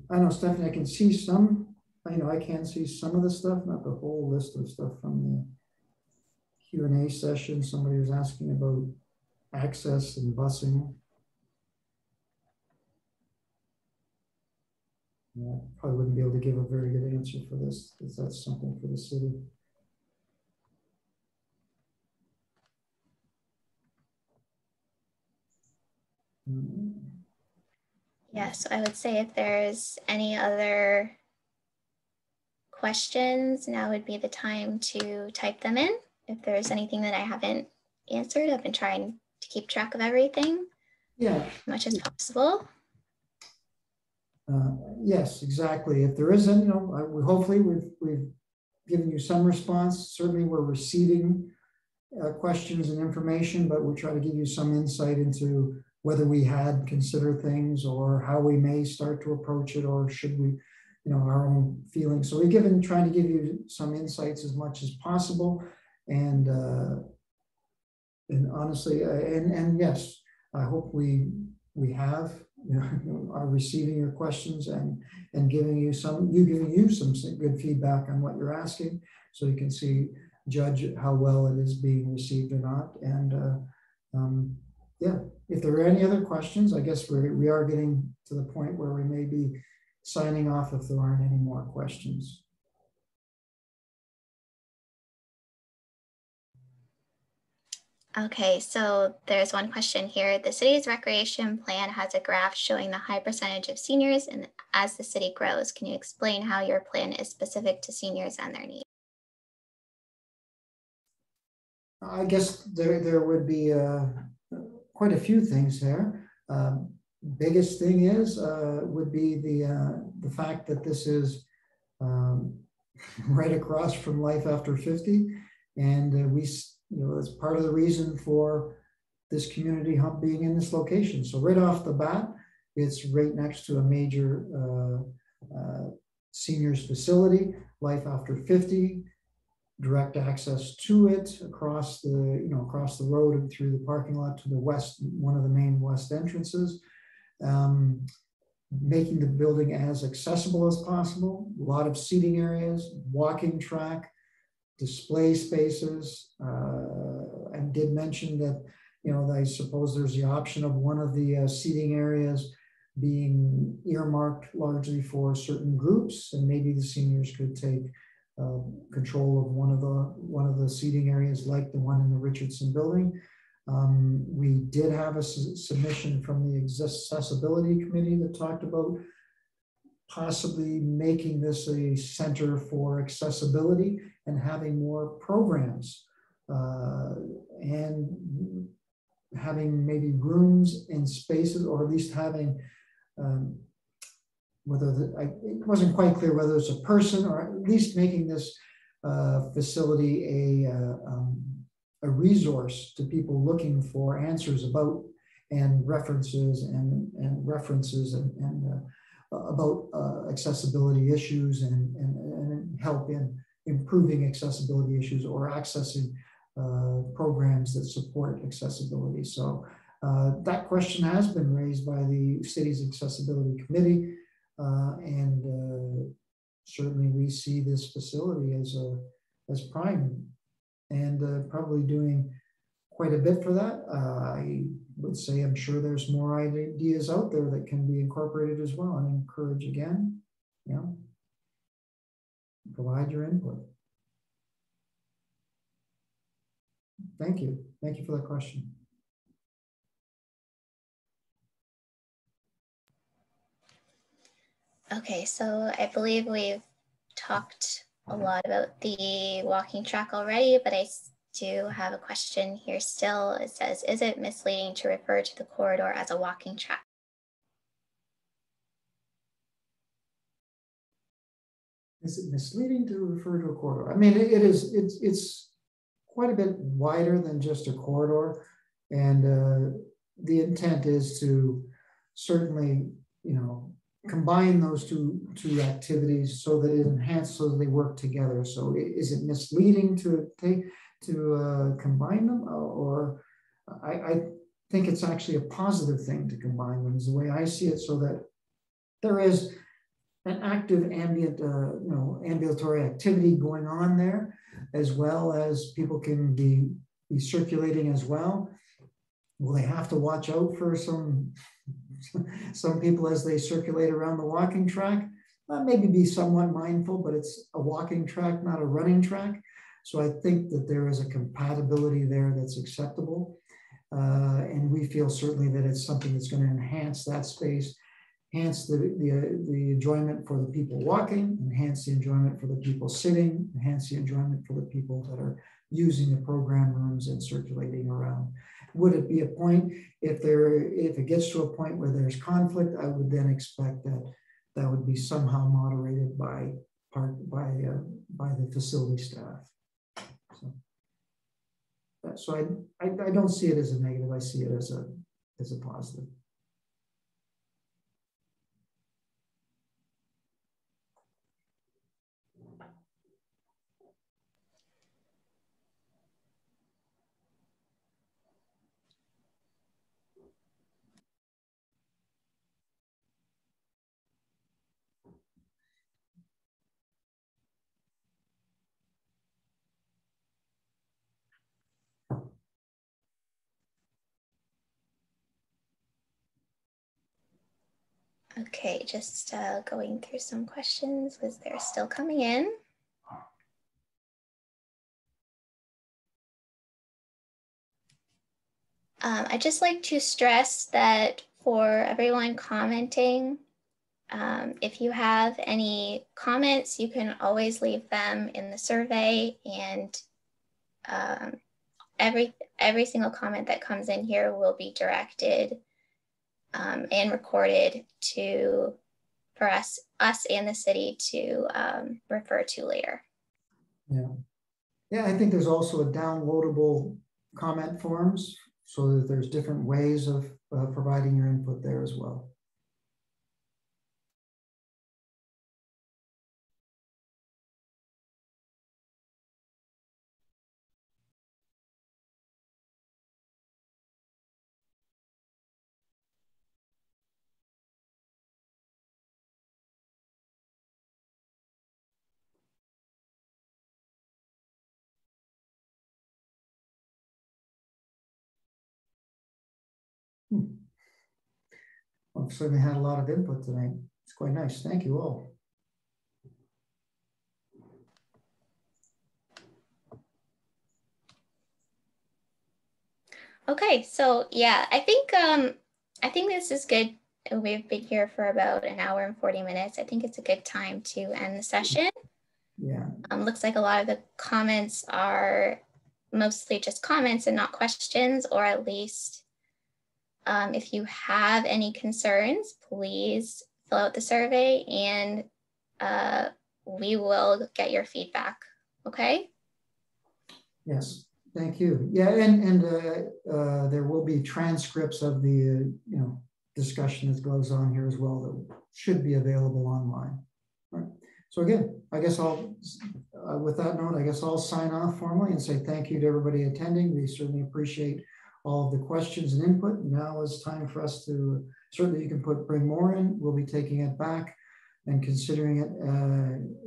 I know, Stephanie, I can see some, I can see some of the stuff, not the whole list of stuff from the Q&A session. Somebody was asking about access and busing. Yeah, probably wouldn't be able to give a very good answer for this, because that's something for the city. Yeah, so I would say if there's any other questions, now would be the time to type them in. If there's anything that I haven't answered, I've been trying to keep track of everything, yeah, as much as possible. Yes, exactly. If there isn't, you know, hopefully we've given you some response. Certainly we're receiving questions and information, but we'll try to give you some insight into whether we had considered things or how we may start to approach it, or should we, you know, our own feelings. So we're trying to give you some insights as much as possible. And honestly, and yes, I hope we have, you know, are receiving your questions and giving you some good feedback on what you're asking, so you can judge how well it is being received or not. And yeah, if there are any other questions, I guess we are getting to the point where we may be signing off if there aren't any more questions. Okay, so there's one question here. The city's recreation plan has a graph showing the high percentage of seniors, and as the city grows, can you explain how your plan is specific to seniors and their needs? I guess there would be quite a few things there. Biggest thing is would be the fact that this is right across from life after 50, and we, you know, that's part of the reason for this community hub being in this location. So right off the bat, it's right next to a major seniors facility, life after 50, direct access to it across the road and through the parking lot to the west, one of the main west entrances. Making the building as accessible as possible, a lot of seating areas, walking track, display spaces. I did mention that, you know, I suppose there's the option of one of the seating areas being earmarked largely for certain groups, and maybe the seniors could take control of one of the seating areas, like the one in the Richardson building. We did have a submission from the accessibility committee that talked about possibly making this a center for accessibility and having more programs and having maybe rooms and spaces, or at least having it wasn't quite clear whether it's a person, or at least making this facility a resource to people looking for answers about and references and about accessibility issues and help in improving accessibility issues or accessing programs that support accessibility. So that question has been raised by the city's accessibility committee, and certainly we see this facility as prime and probably doing quite a bit for that. I would say I'm sure there's more ideas out there that can be incorporated as well, and encourage again, you know, provide your input. Thank you. Thank you for that question. Okay, so I believe we've talked a lot about the walking track already, but I do have a question here still. It says, is it misleading to refer to the corridor as a walking track? Is it misleading to refer to a corridor? I mean, it's quite a bit wider than just a corridor. And the intent is to certainly, you know, combine those two activities so that it enhances, so that they work together. So is it misleading to combine them? Or I think it's actually a positive thing to combine them, is the way I see it, so that there is an active ambulatory activity going on there, as well as people can be circulating as well. Will they have to watch out for some people as they circulate around the walking track? Maybe be somewhat mindful, but it's a walking track, not a running track. So I think that there is a compatibility there that's acceptable. And we feel certainly that it's something that's going to enhance that space, enhance the enjoyment for the people walking, enhance the enjoyment for the people sitting, enhance the enjoyment for the people that are using the program rooms and circulating around. Would it be a point, if it gets to a point where there's conflict, I would then expect that that would be somehow moderated by the facility staff. So I don't see it as a negative. I see it as a positive. Okay, just going through some questions because they're still coming in. I'd just like to stress that for everyone commenting, if you have any comments, you can always leave them in the survey, and every single comment that comes in here will be directed and recorded for us and the city to refer to later. Yeah, I think there's also a downloadable comment forms, so that there's different ways of providing your input there as well. I've certainly had a lot of input tonight. It's quite nice. Thank you all. Okay, so yeah, I think this is good. We've been here for about an hour and 40 minutes. I think it's a good time to end the session. Yeah. Looks like a lot of the comments are mostly just comments and not questions, or at least if you have any concerns, please fill out the survey and we will get your feedback. Okay? Yes. Thank you. Yeah, and there will be transcripts of the discussion that goes on here as well that should be available online. All right. So again, I guess with that note, I guess I'll sign off formally and say thank you to everybody attending. We certainly appreciate all of the questions and input. Now it's time for us to, certainly you can bring more in. We'll be taking it back and considering it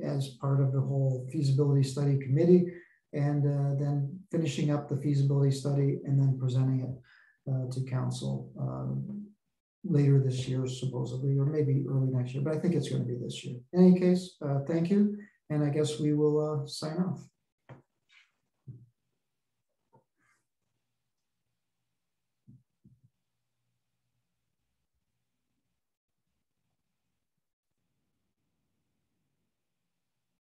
as part of the whole feasibility study committee, and then finishing up the feasibility study and then presenting it to council later this year, supposedly, or maybe early next year, but I think it's going to be this year. In any case, thank you, and I guess we will sign off.